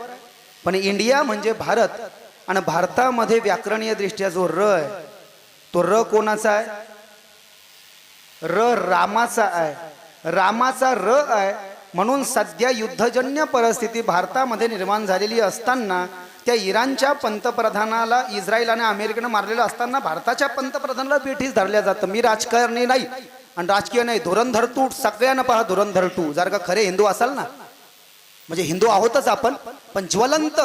पण इंडिया म्हणजे भारत आणि भारतामध्ये व्याकरणीय दृष्ट्या जो र आहे तो र कोणाचा आहे र रामाचा आहे रामाचा र आहे म्हणून सध्या युद्धजन्य परिस्थिती भारतामध्ये निर्माण झालेली असताना त्या इराणच्या पंतप्रधानाला इस्रायल आणि अमेरिकेनं मारलेलं असताना भारताच्या पंतप्रधानाला बेठीस धरल्या जातं मी राजकारणी नाही आणि राजकीय नाही धुरंधर तू सगळ्यांना पहा धुरंधर 2 जर का खरे हिंदू असाल ना म्हणजे हिंदू आहोतच आपण पण ज्वलंत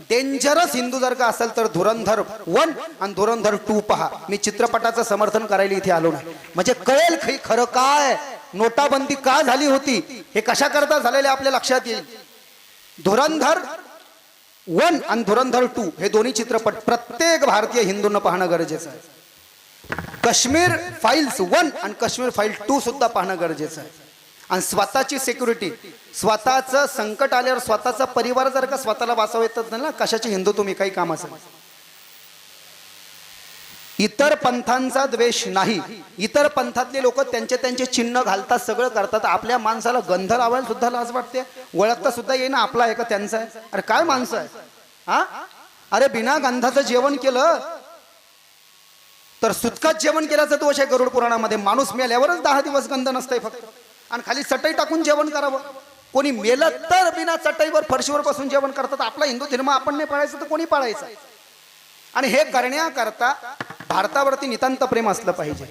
डेंजरस हिंदू जर का असेल तर धुरंधर 1 आणि धुरंधर 2 पहा मी चित्रपटाचं समर्थन करायला इथे आलो नाही म्हणजे कळेल खरं काय नोटाबंदी का झाली होती हे कशा करता झालेले आपल्या लक्षात येईल धुरंधर 1 आणि धुरंधर 2 हे दोन्ही चित्रपट प्रत्येक भारतीय हिंदूंना पाहणं गरजेचं आहे काश्मीर फाईल्स 1 आणि काश्मीर फाईल 2 सुद्धा पाहणं गरजेचं आहे आणि स्वतःची सिक्युरिटी स्वतःचं संकट आल्यावर स्वतःचा परिवार जर का स्वतःला वाचवता येत नाही ना कशाचे हिंदू तुम्ही काही कामाचं इतर पंथांचा द्वेष नाही इतर पंथातले लोक त्यांचे चिन्ह घालतात सगळं करतात आपल्या माणसाला गंध लावायला सुद्धा लाज वाटते ओळखता सुद्धा येईना आपला आहे का त्यांचा आहे अरे काय माणसं आहे हा अरे बिना गंधाचं जेवण केलं तर सुतकात जेवण केल्याचं दोष आहे गरुड पुराणामध्ये माणूस मेल्यावरच 10 दिवस गंध नसतंय फक्त आणि खाली चटई टाकून जेवण करावं कोणी मेलं तर बिना चटईवर फरशीवर बसून जेवण करतात आपला हिंदू धर्म आपण नाही पाळायचं तर कोणी पाळायचं आणि हे करण्याकरता भारतावरती नितांत प्रेम असलं पाहिजे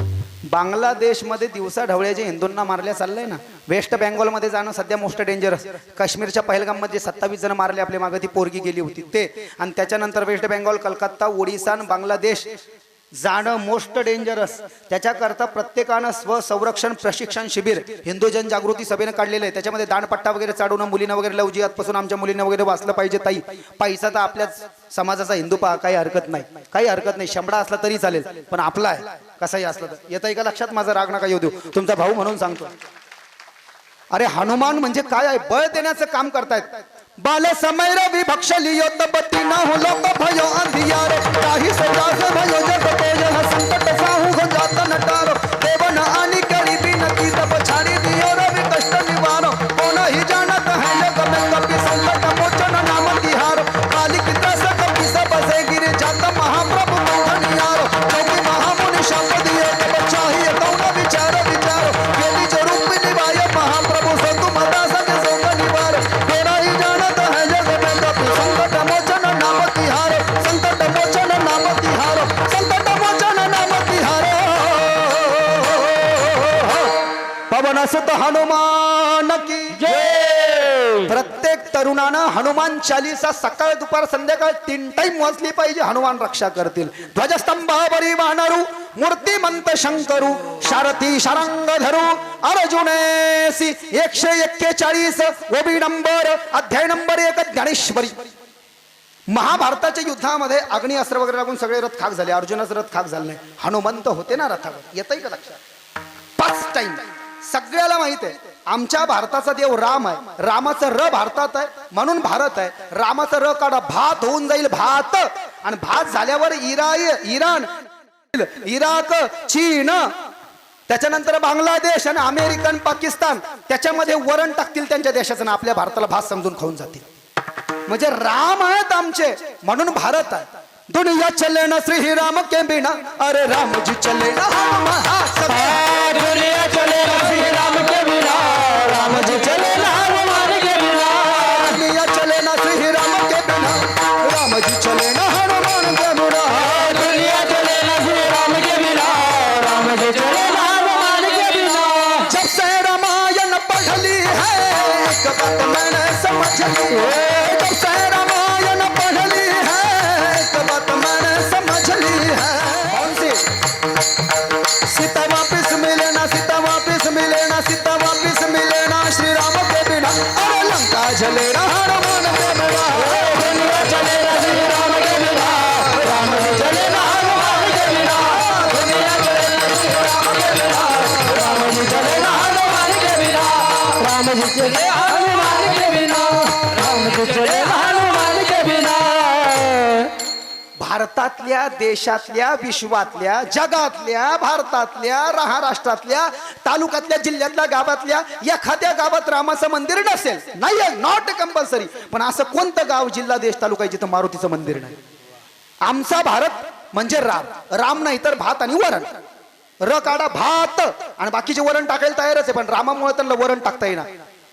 बांगलादेशमध्ये दिवसा ढवळ्याचे हिंदूंना मारल्या चाललंय ना वेस्ट बेंगॉलमध्ये जाणं सध्या मोस्ट डेंजरस काश्मीरच्या पहलगाममध्ये 27 जण मारले आपल्या मागे ती पोरगी गेली होती ते आणि त्याच्यानंतर वेस्ट बेंगॉल कलकत्ता ओडिसा आणि बांगलादेश जाणं मोस्ट डेंजरस. त्याच्याकरता प्रत्येकानं स्वसंरक्षण प्रशिक्षण शिबिर हिंदू जनजागृती सभेनं काढलेलं आहे. त्याच्यामध्ये दाणपट्टा वगैरे चाडून मुलींना वगैरे लवजियातपासून आमच्या मुलींना वगैरे वाचलं पाहिजे. ताई पैसा तर आपल्याच समाजाचा हिंदू पहा, काही हरकत नाही, काही हरकत नाही. शंभरा असला तरी चालेल, पण आपला आहे कसाही असला तर. येतं का लक्षात? माझा राग नका येऊ देऊ, तुमचा भाऊ म्हणून सांगतो. अरे हनुमान म्हणजे काय आहे? बळ देण्याचं काम करतायत. बाल समैर विभक्ष लियो तपती ना हो लोक भयो अंधियार काही सजास भयो जग तेज संकट साहू हो जात नटारो देवन आणि गरीबी नती तप छाडी दियो रवि कष्ट निवारो कोणही जानत है जग में कपि संकट मोचन नाम तिहारो कालिक त्रस कपि सब से गिरे जात महाप्रभु मंथनियारो जोगी महामुनि शाप दियो तप चाहिए कौन विचार विचारो केली जो रूप निभाय महाप्रभु सो तुम दास के संग निवारो कोणही जानत है जग में कपि संकट मोचन नाम तिहारो संकट मोचन नाम तिहारो संकट मोचन नाम तिहारो पवन सुत हनुमान की जय. प्रत्येक तरुणानं हनुमान चालीसा सकाळ दुपार संध्याकाळ 3 टाइम वाचली पाहिजे. हनुमान रक्षा करतील. ध्वजस्तंभावरी वानरू मूर्तिमंत शंकरू शारथी शारंग धरू अर्जुनेसी 141 ओबी नंबर अध्याय नंबर 1 ज्ञानेश्वरी. महाभारताच्या युद्धामध्ये अग्नी अस्त्र वगैरे लागून सगळे रथ खाक झाले. अर्जुनाचं रथ खाक झालं नाही. हनुमंत होते ना रथावर. येतंय का लक्षात? 5 टाइम सगळ्याला माहित आहे आमच्या भारताचा देव राम आहे. रामाचं र भारतात आहे म्हणून भारत आहे. रामाचं र काढा भात होऊन जाईल भात. आणि भात झाल्यावर इराण इराक चीन त्याच्यानंतर बांगलादेश आणि अमेरिकन पाकिस्तान त्याच्यामध्ये वरण टाकतील त्यांच्या देशाचं ना आपल्या भारताला भात समजून खाऊन जातील. म्हणजे राम आहेत आमचे म्हणून भारत आहे. दुनिया चले ना श्री राम के बिना अरे राम जी चले ना हम दुनिया चले ना श्री राम के बिना राम जी चले ना हनुमान के बिना दुनिया चले ना श्री राम के बिना राम जी चले ना हनुमान के बिना दुनिया चले ना श्री राम के बिना राम जी चले ना हनुमान के बिना. जब से रामायण पढ़ ली है एक बात मैंने समझ ली है. जब से रामायण पढ़ ली है एक बात मैंने समझ ली है. कौन सी? सीता वापिस मिले ना सीता वापिस मिले ना सीता वापिस मिले ना श्री राम के बिना अरे लंका जले ना हनुमान के बिना. दुनिया चले ना श्री राम के बिना राम जी चले ना हनुमान के बिना दुनिया चले ना श्री राम के बिना राम जी चले ना हनुमान के बिना राम जी चले हनुमान के बिना राम जी चले हनुमान के बिना. भारतातल्या देशातल्या विश्वातल्या जगातल्या भारतातल्या महाराष्ट्रातल्या तालुक्यातल्या जिल्ह्यातल्या गावातल्या एखाद्या गावात रामाचं मंदिर नसेल नाही नॉट कंपल्सरी पण असं कोणतं गाव जिल्हा देश तालुका आहे जिथं मारुतीचं मंदिर नाही. आमचा भारत म्हणजे राम. राम नाही तर भात आणि वरण. र काढा भात आणि बाकीचे वरण टाकायला तयारच आहे पण रामामुळे त्यांना वरण टाकता येणार.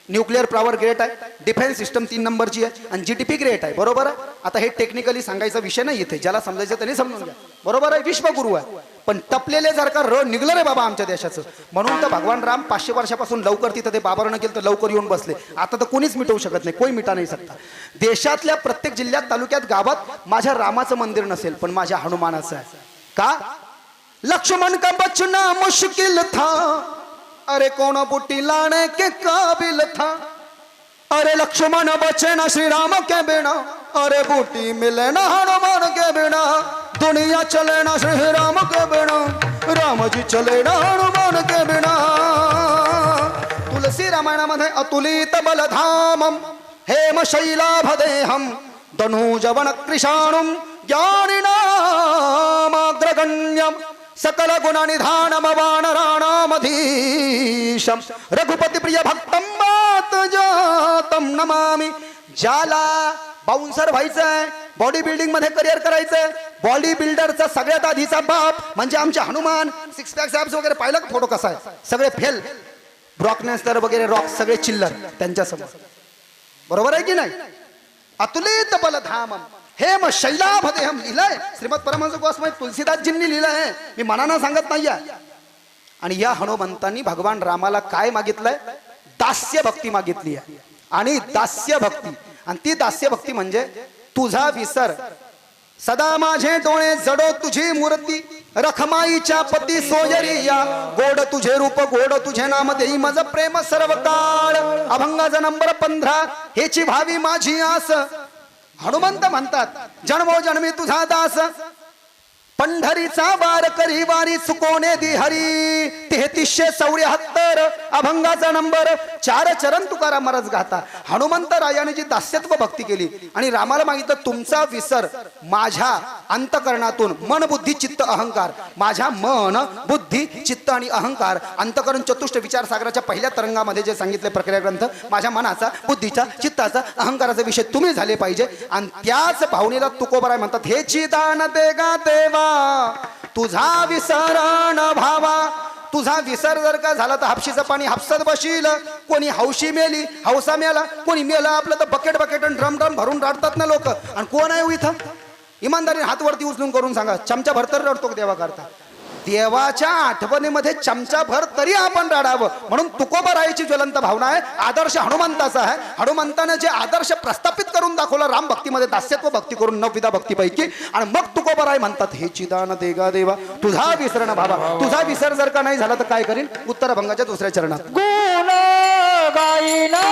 न्यूक्लिअर पॉवर ग्रेट आहे. डिफेन्स सिस्टम 3 नंबरची आहे आणि जीडीपी ग्रेट आहे. बरोबर आहे. आता हे टेक्निकली सांगायचा विषय नाही इथे. ज्याला समजायचं त्यांनी समजून घ्या. बरोबर आहे. विश्वगुरु आहे पण टपलेले जर का र निघलं रे बाबा आमच्या देशाचं म्हणून तर भगवान राम 500 वर्षापासून लवकर तिथं ते बाबरनं केलं तर लवकर येऊन बसले. आता तर कोणीच मिटवू शकत नाही. कोणी मिटा नाही सकता. देशातल्या प्रत्येक जिल्ह्यात तालुक्यात गावात माझ्या रामाचं मंदिर नसेल पण माझ्या हनुमानाचं आहे. का? लक्ष्मण का बचना मुश्किल था अरे कौन बूटी लाने के काबिल था अरे लक्ष्मण बचे ना श्री राम के बिना अरे बूटी मिले ना हनुमान के बिना दुनिया चले ना श्री राम के बिना राम जी चले ना हनुमान के बिना. तुलसी रामायणामध्ये अतुलित बलधामम हेम शैलाभदेहम धनुजवन कृशाणुम ज्ञानिनामाग्रगण्यम सकल गुणनिधानम वानराणामधीशम रघुपती प्रिय भक्तम मात जातम नमामि. ज्याला बाउन्सर व्हायचंय बॉडी बिल्डिंग मध्ये करिअर करायचंय बॉडी बिल्डरचा सगळ्यात आधीचा बाप म्हणजे आमचे हनुमान. 6 पॅक ॲब्स वगैरे पाहिलं फोटो कसा आहे सगळे फेल ब्रॉकनेस्टर वगैरे रॉक सगळे चिल्लर त्यांच्या समोर. बरोबर आहे की नाही? अतुलित बलधामम हेम शैलाभदेहम लिहिलंय श्रीमद परमहंस गोस्वामी तुलसीदासजींनी लिहिलं आहे. मी मनानं सांगत नाहीये. आणि या हनुमंतांनी भगवान रामाला काय मागितलंय? दास्य भक्ती मागितली आहे. आणि दास्य भक्ती आणि ती दास्य भक्ती म्हणजे तुझा विसर सदा माझे डोळे जडो तुझी मूर्ती रखमाईच्या पती सोयरिया गोड तुझे रूप गोड तुझे नाम देई मज प्रेम सर्व काळ. अभंगाचा नंबर 15. हेची भावी माझी आस. हनुमंत म्हणतात जन्मोजन्मी तुझा दास. पंढरीचा वार करी वारी चुकोने दि हरी. 3374. अभंगाचा नंबर 4. चरण तुकाराम महाराज गाता. हनुमंत रायाने जी दास्यत्व भक्ती केली आणि रामाला मागितलं तुमचा विसर माझ्या अंतकरणातून मन बुद्धी चित्त अहंकार. माझ्या मन बुद्धी चित्त आणि अहंकार अंतकरण चतुष्ट विचारसागराच्या पहिल्या तरंगामध्ये जे सांगितले प्रक्रिया ग्रंथ माझ्या मनाचा बुद्धीचा चित्ताचा अहंकाराचा विषय तुम्ही झाले पाहिजे. आणि त्याच भावनेला तुकोबराय म्हणतात हेची दान देगा देवा तुझा विसरण भावा. तुझा विसर जर का झाला तर हापशीचं पाणी हापसत बशील. कोणी हौशी मेली हौसा मेला. कोणी मेला आपलं तर बकेट बकेट आणि ड्रम ड्रम भरून रडतात ना लोक. आणि कोण आहे हो इथं इमानदारीने हात वरती उचलून करून सांगा चमचा भर तर रडतो देवा करता. देवाच्या आठवणीमध्ये चमचा भर तरी आपण रडावं म्हणून तुकोबरायची ज्वलंत भावना आहे. आदर्श हनुमंताचा आहे. हनुमंताने जे आदर्श प्रस्थापित करून दाखवला राम भक्तीमध्ये दास्यत्व भक्ती करून नवविधा भक्तीपैकी. आणि मग तुकोबराय म्हणतात हे चिदान देगा देवा तुझा विसरण भावा. तुझा विसर जर का नाही झाला तर काय करीन. उत्तर अभंगाच्या 2ऱ्या चरणात गुण गाईना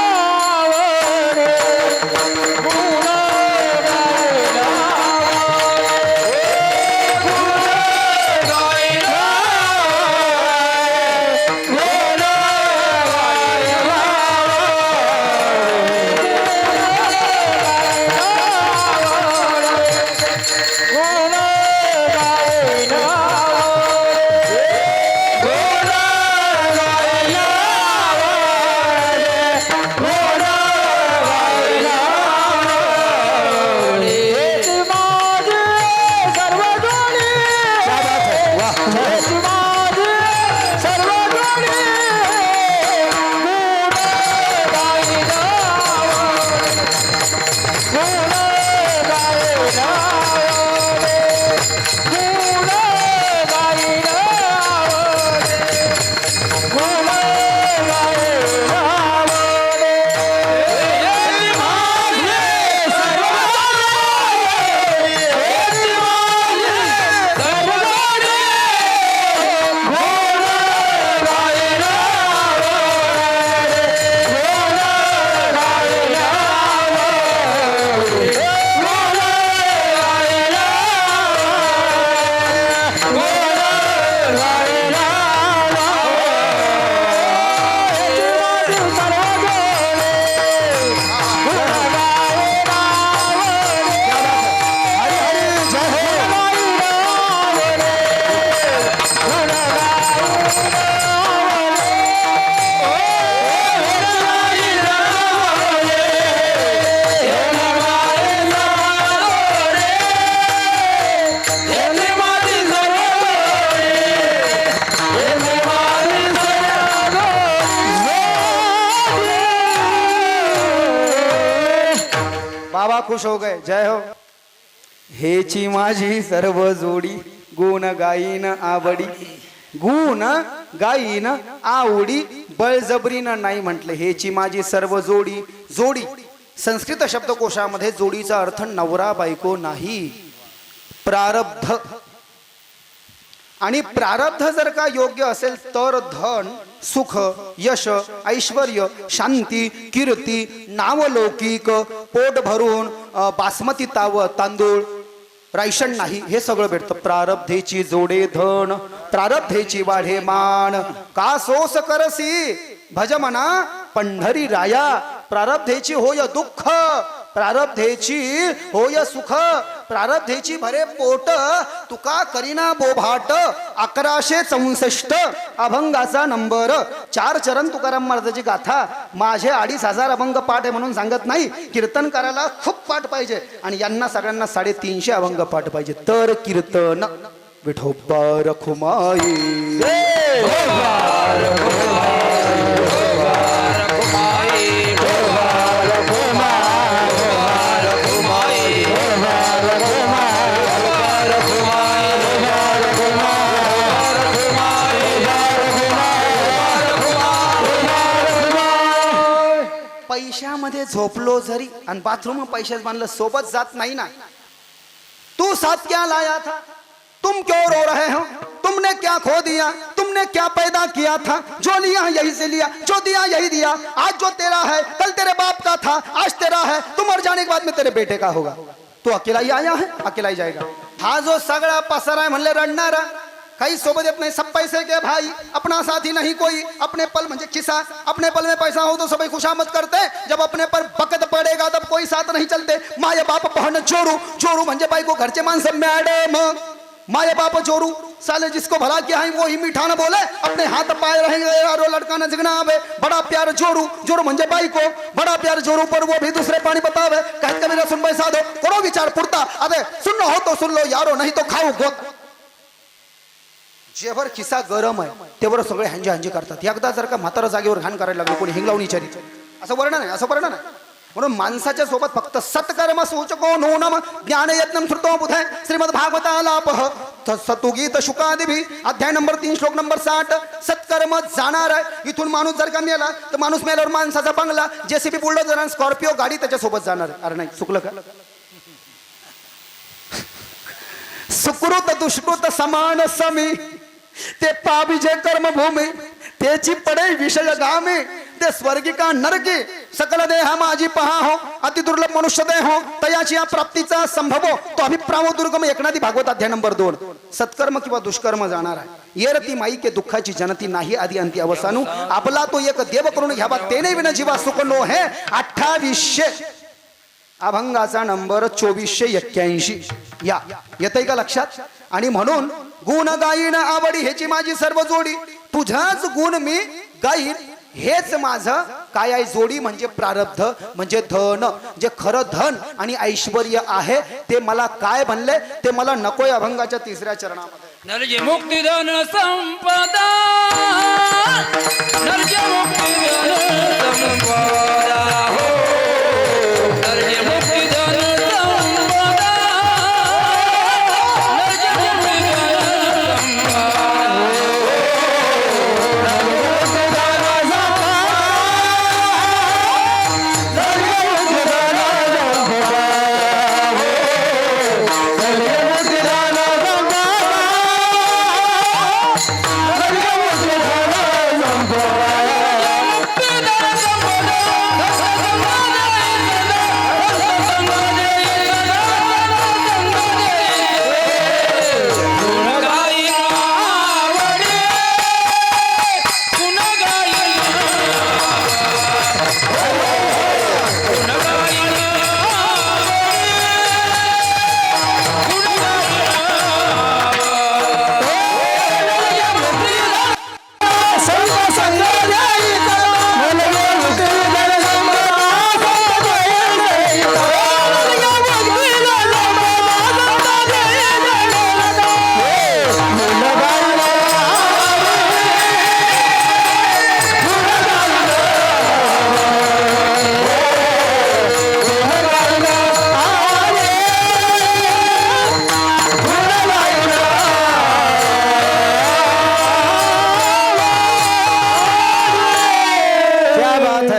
बाबा खुश हो गए जय हो. हेची माझी सर्व जोडी गुण गाईन आवडी. गुण गाईन आवडी बळजबरीनं नाही म्हटलं. हेची माझी सर्व जोडी. जोडी संस्कृत शब्दकोशामध्ये जोडीचा अर्थ नवरा बायको नाही प्रारब्ध. आणि प्रारब्ध जर का योग्य असेल तर धन सुख यश ऐश्वर्य शांती कीर्ती नावलौकिक पोट भरून बासमती तांदूळ रायशन नाही हे सगळं भेटतं. प्रारब्धेची जोडे धन प्रारब्धेची वाढे मान. का सोस करसी भज मना पंढरी राया. प्रारब्धेची होय दुःख प्रारब्धेची होय सुख. प्रारब्धेची भरे पोट तुका करीना बोभाट. 1164 अभंगाचा नंबर 4. चरण तुकाराम महाराजाची गाथा. माझे 2500 अभंग पाठ आहे म्हणून सांगत नाही. कीर्तनकाराला खूप पाठ पाहिजे आणि यांना सगळ्यांना 350 अभंग पाठ पाहिजे तर कीर्तन. विठोबा रखुमाई पैशामध्ये झोपलो जरी आणि बाथरूम पैशाच बांधलं सोबत जात नाही ना. तू साथ क्या लाया था तुम क्यों रो रहे हो? तुमने क्या खो दिया? तुमने क्या पैदा किया था? जो लिया यही से लिया, जो दिया यही दिया। आज जो तेरा है कल तेरे बाप का था, आज तेरा है, तुम मर जाने के बाद में तेरे बेटे का होगा। तो अकेला ही आया है, अकेला ही जाएगा। हा जो सगळा पसरा है म्हणले रडणारा, काही सोबत येत नाही, सब पैसे के भाई, अपना साथी नहीं कोई। अपने पल म्हणजे खिसा, अपने पल में पैसा हो तो सभी खुशामद करते, जब अपने पर बकत पडेगा तब कोई साथ नहीं चलते। माय बाप बहन जोरू, जोरू म्हणजे बायको, घरचे माणसं मॅडम। माय बाप जोरू, साले जिसको भला किया है वो ही मीठा न बोले, अपने हाथ पाए रहेंगे यारो लड़का न जिगना आवे। बड़ा प्यार जोरू, जोरू म्हणजे बायको, बड़ा प्यार जोरू पर वो भी दूसरे पानी बतावे। कहत कबीरा सुन भाई साधो, करो विचार पुरता, अबे सुन हो तो सुन लो यारो, नहीं तो खाऊ गोत। जेवर खिसा गरम आहे तेवर सगळे हंजे हंजे करतात। एकदा जर का म्हातारा जागेवर घाण करायला लागलो, कोणी हिंग लावून विचारी, असं वर्णन आहे, असं वर्णन आहे। म्हणून माणसाच्या सोबत फक्त सत्कर्म सूचको नूनम ज्ञान यत्नम श्रुतो बुधे श्रीमद भागवतालापह सतुगीत शुकादिभी अध्याय नंबर 3 श्लोक नंबर 60। सत्कर्म जाणार आहे इथून। माणूस जर का मेला तर माणूस मेल्यावर माणसाचा बंगला, जेसीबी बुलडोझर, स्कॉर्पिओ गाडी त्याच्या सोबत जाणार आहे। अरे नाही, चुकलं का? सुकृत दुष्कृत समान समी, ते पाबिजे कर्मभूमी, त्याची पडे विषय गामी, ते स्वर्गिका नरकी, सकल देह माझी पहा हो, अति दुर्लभ मनुष्य देह हो, तयाची या प्राप्तीचा संभव तो अभिप्राव दुर्गम। एकनाथी भागवत अध्याय नंबर 2। सत्कर्म किंवा दुष्कर्म जाणार आहे। येरती माई के दुःखाची जनती नाही आदि अंती अवसानू, आपला तो एक देव करून घ्यावा, तेने विन जीवा सुख नो है। 2800 अभंगाचा नंबर 2481 या येतंय का लक्षात? आणि म्हणून गुण गाईन आवडी ह्याची माझी सर्व जोडी, तुझाच गुण मी गाईन हेच माझं काय आहे जोडी। म्हणजे प्रारब्ध, म्हणजे धन, जे खरं धन आणि ऐश्वर्य आहे ते मला काय म्हणले, ते मला नकोय। अभंगाच्या 3ऱ्या चरणामध्ये नरजे मुक्ती धन संपदा, नरजे मुक्ती धन संपदा हो, नरजे मुक्ती धन संपदा, नरजे मुक्ती धन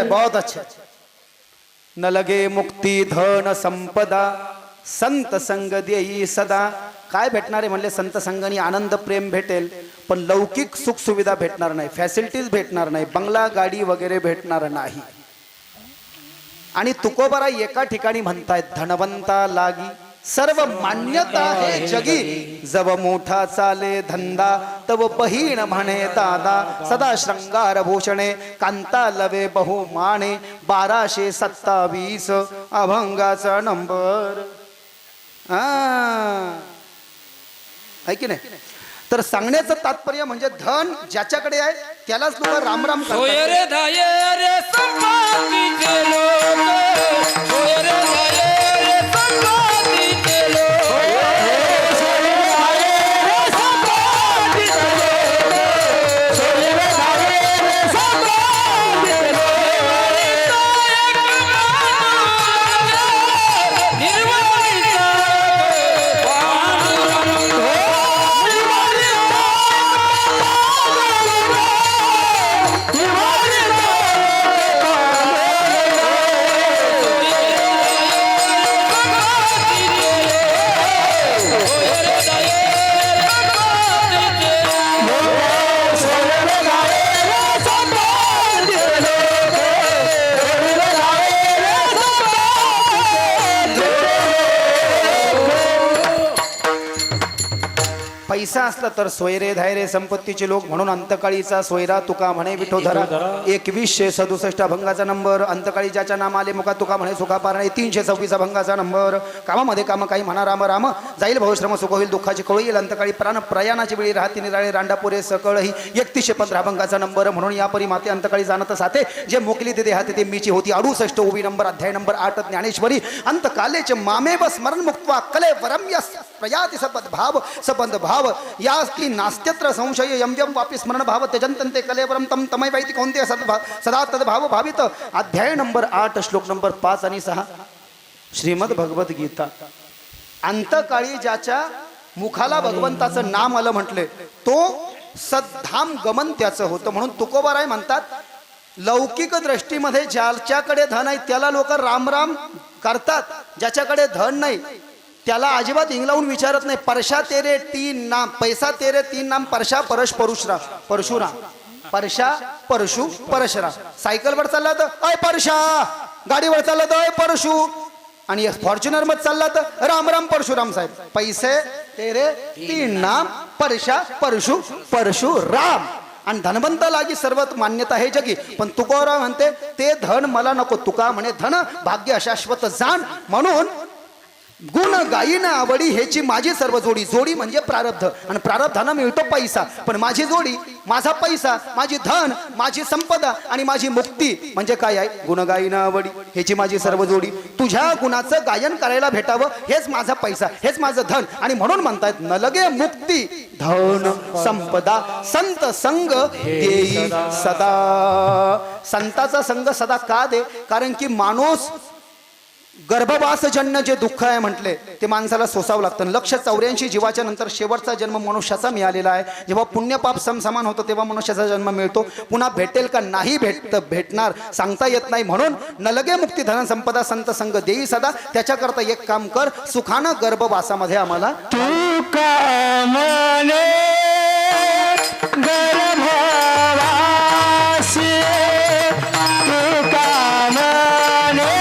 बहुत अच्छे। न लगे मुक्ती धन संपदा, संत संग देई सदा। काय भेटणार आहे म्हणले? संत संगानी आनंद प्रेम भेटेल, पण लौकिक सुख सुविधा भेटणार नाही, फॅसिलिटीज भेटणार नाही, बंगला गाडी वगैरे भेटणार नाही। आणि तुकोबारा एका ठिकाणी म्हणतायत, धनवंता लागी सर्व मान्यता है जगी, जब मोठा चाले धंदा तब बहीण म्हणे दादा। सदा श्रंगार भूषणे कांता लवे बहुमाने, 1227 अभंगाचा नंबर। आहे की नाही? तर सांगण्याचं तात्पर्य म्हणजे धन ज्याच्याकडे आहे त्यालाच लोक रामराम करतात। सोय रे धाये रे संपातीचे लोक, सोय रे धाये रे संपातीचे लोक, सोय रे धाये रे संपातीचे लोक, सोय रे धाये रे संपातीचे लोक, निर्वाणीचा पैसा असला तर सोयरे धायरे संपत्तीचे लोक, म्हणून अंतकाळीचा सोयरा तुका म्हणे विठोधरा. 2167 भंगाचा नंबर. अंतकाळी ज्याच्या नाम आले मुका तुका म्हणे सुखा पारणे. 326 भंगाचा नंबर. कामामध्ये काम काही म्हणा राम राम. जाईल भवश्रम सुख होईल, दुःखाची कळू येईल. अंतकाळी प्राण प्रयाणाची वेळी राहती निराळे रांडापुरे सकळही. 3115 भंगाचा नंबर. म्हणून या परी माते अंतकाळी जाणत साथे, जे मोकली ते देहाते ते मीची होती. 68 उभी नंबर. अध्याय नंबर 8 ज्ञानेश्वरी. अंतकालेचे मामेव स्मरण मुक्त्वा कले वरम्य प्रयाति सबंध भाव सबंध भाव या की नास्त्यत्र संशय यम यम वापी स्मरण भाव त्यजंतंते कलेवरम तम तमय वैति कोणते सदा तद्भाव भावित. अध्याय नंबर 8 श्लोक नंबर 5 आणि 6 श्रीमद भगवत गीता. अंतकाळी ज्याच्या मुखाला भगवंताचं नाम आलं म्हटले तो सद्धाम गमन त्याचं होतं. म्हणून तुकोबाराय म्हणतात, लौकिक दृष्टीमध्ये ज्याच्याकडे धन आहे त्याला लोक राम राम करतात, ज्याच्याकडे धन नाही त्याला अजिबात इंग्लावून विचारत नाही. परशा तेरे 3 नाम, पैसा तेरे 3 नाम. परशा परश परशुराम. परशा परशु परशुराम. सायकलवर चालला तर अय परशा, गाडीवर चालला तर अय परशु, आणि फॉर्च्युनर मध्ये चालला तर राम राम परशुराम साहेब. पैसे तेरे 3 नाम. परशा परशु परशुराम. आणि धनवंत लागी सर्व मान्यता हे जगी. पण तुकोबा म्हणते ते धन मला नको. तुका म्हणे धन भाग्य अशाश्वत जाण. म्हणून गुण गायीन आवडी हेची माझी सर्व जोडी. जोडी म्हणजे प्रारब्ध, आणि प्रारब्धानं मिळतो पैसा. पण माझी जोडी, माझा पैसा, माझी धन, माझी संपदा आणि माझी मुक्ती म्हणजे काय आहे? गुण गायीन आवडी हेची माझी सर्व जोडी. तुझ्या गुणाचं गायन करायला भेटावं हेच माझा पैसा, हेच माझं धन. आणि म्हणून म्हणतायत न लगे मुक्ती धन संपदा संत संग देई सदा. संताचा संग सदा का दे? कारण की माणूस गर्भवासजन्य जे दुःख आहे म्हटले ते माणसाला सोसावं लागतं. 184 जीवाच्या नंतर शेवटचा जन्म मनुष्याचा मिळालेला आहे. जेव्हा पुण्यपाप समसमान होतं तेव्हा मनुष्याचा जन्म मिळतो. पुन्हा भेटेल का नाही भेटणार सांगता येत नाही. म्हणून न लगे मुक्ती धन संपदा संत संग देई सदा. त्याच्याकरता एक काम कर, सुखानं गर्भवासामध्ये आम्हाला तुका म्हणे गर्भवासी. तुका म्हणे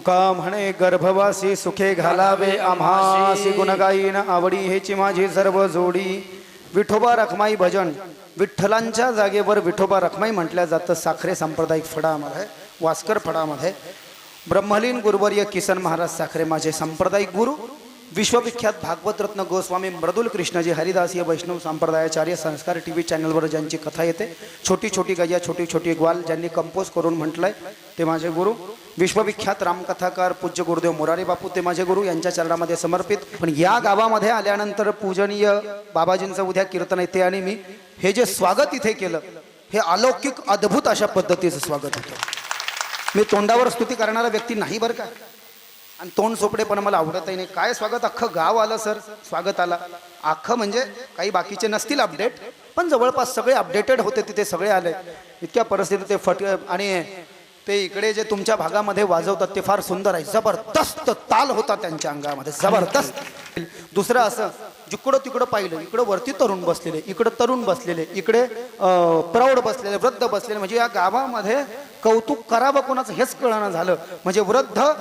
तुका म्हणे गर्भवासी सुखे घालावे आम्हासी गुणगायीन आवडी हेची माझी सर्व जोडी विठोबा रखमाई भजन विठ्ठलांच्या जागेवर विठोबा रखमाई म्हटलं जातं साखरे सांप्रदायिक फडामध्ये वास्कर फडामध्ये ब्रह्मलीन गुरुवर्य किसन महाराज साखरे माझे सांप्रदायिक गुरु विश्वविख्यात भागवत रत्न गोस्वामी मृदुल कृष्णजी हरिदास या वैष्णव संप्रदायाचार्य संस्कार टीव्ही चॅनलवर ज्यांची कथा येते छोटी छोटी गैया छोटी छोटी ग्वाल ज्यांनी कंपोज करून म्हटलंय ते माझे गुरु विश्वविख्यात रामकथाकार पूज्य गुरुदेव मोरारी बापू ते माझे गुरु यांच्या चरणामध्ये समर्पित. पण या गावामध्ये आल्यानंतर पूजनीय बाबाजींचं उद्या कीर्तन येते आणि मी हे जे स्वागत इथे केलं हे अलौकिक अद्भुत अशा पद्धतीचं स्वागत होतं. मी तोंडावर स्तुती करणारा व्यक्ती नाही बरं का, आणि तोंड सोपडे पण मला आवडतही नाही. काय स्वागत, अख्खं गाव आलं सर स्वागत आला अख्खं, म्हणजे काही बाकीचे नसतील अपडेट पण जवळपास सगळे अपडेटेड होते तिथे सगळे आले. इतक्या परिस्थितीत ते फट आणि ते इकडे जे तुमच्या भागामध्ये वाजवतात ते फार सुंदर आहे, जबरदस्त ताल होता त्यांच्या अंगामध्ये जबरदस्त. दुसरं असं जिकडं तिकडं पाहिलं इकडं वरती तरुण बसलेले, इकडं तरुण बसलेले, इकडे प्रौढ बसलेले, वृद्ध बसलेले, म्हणजे या गावामध्ये कौतुक करावं कोणाचं हेच कळणं झालं. म्हणजे वृद्ध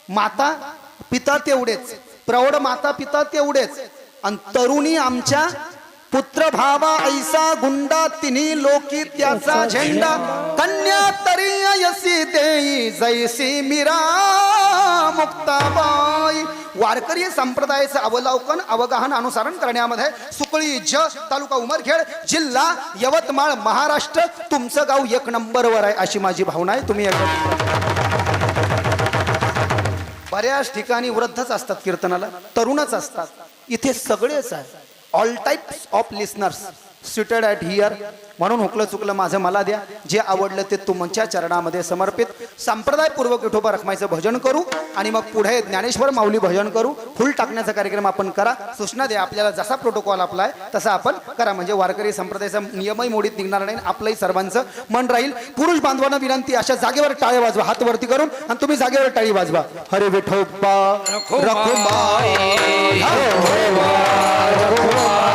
माता पिता तेवढेच, प्रौढ माता पिता तेवढेच, आणि तरुणी आमच्या पुत्र भावा ऐसा गुंडा तिन्ही लोकी त्याचा झेंडा कन्या तरी यसी देई जैसी मीरा मुक्ताबाई. वारकरी संप्रदायाचं अवलोकन अवगाहन अनुसरण करण्यामध्ये सुकळी तालुका उमरखेड जिल्हा यवतमाळ महाराष्ट्र तुमचं गाव एक नंबरवर आहे अशी माझी भावना आहे. तुम्ही बऱ्याच ठिकाणी वृद्धच असतात कीर्तनाला, तरुणच असतात, इथे सगळेच आहे. All types of listeners seated at here. म्हणून हुकलं चुकलं माझं मला द्या, जे आवडलं ते तुमच्या चरणामध्ये समर्पित. संप्रदायपूर्वक विठोबा रखमाईचं भजन करू आणि मग पुढे ज्ञानेश्वर माऊली भजन करू. फुल टाकण्याचा कार्यक्रम आपण करा. सूचना द्या, आपल्याला जसा प्रोटोकॉल आपला आहे तसा आपण करा, म्हणजे वारकरी संप्रदायाचा नियमही मोडीत निघणार नाही, आपलंही सर्वांचं मन राहील. पुरुष बांधवांना विनंती, अशा जागेवर टाळे वाजवा हात वरती करून, आणि तुम्ही जागेवर टाळी वाजवा. हरे विठोबा रखुमाई, रखुमाई, रखुमाई.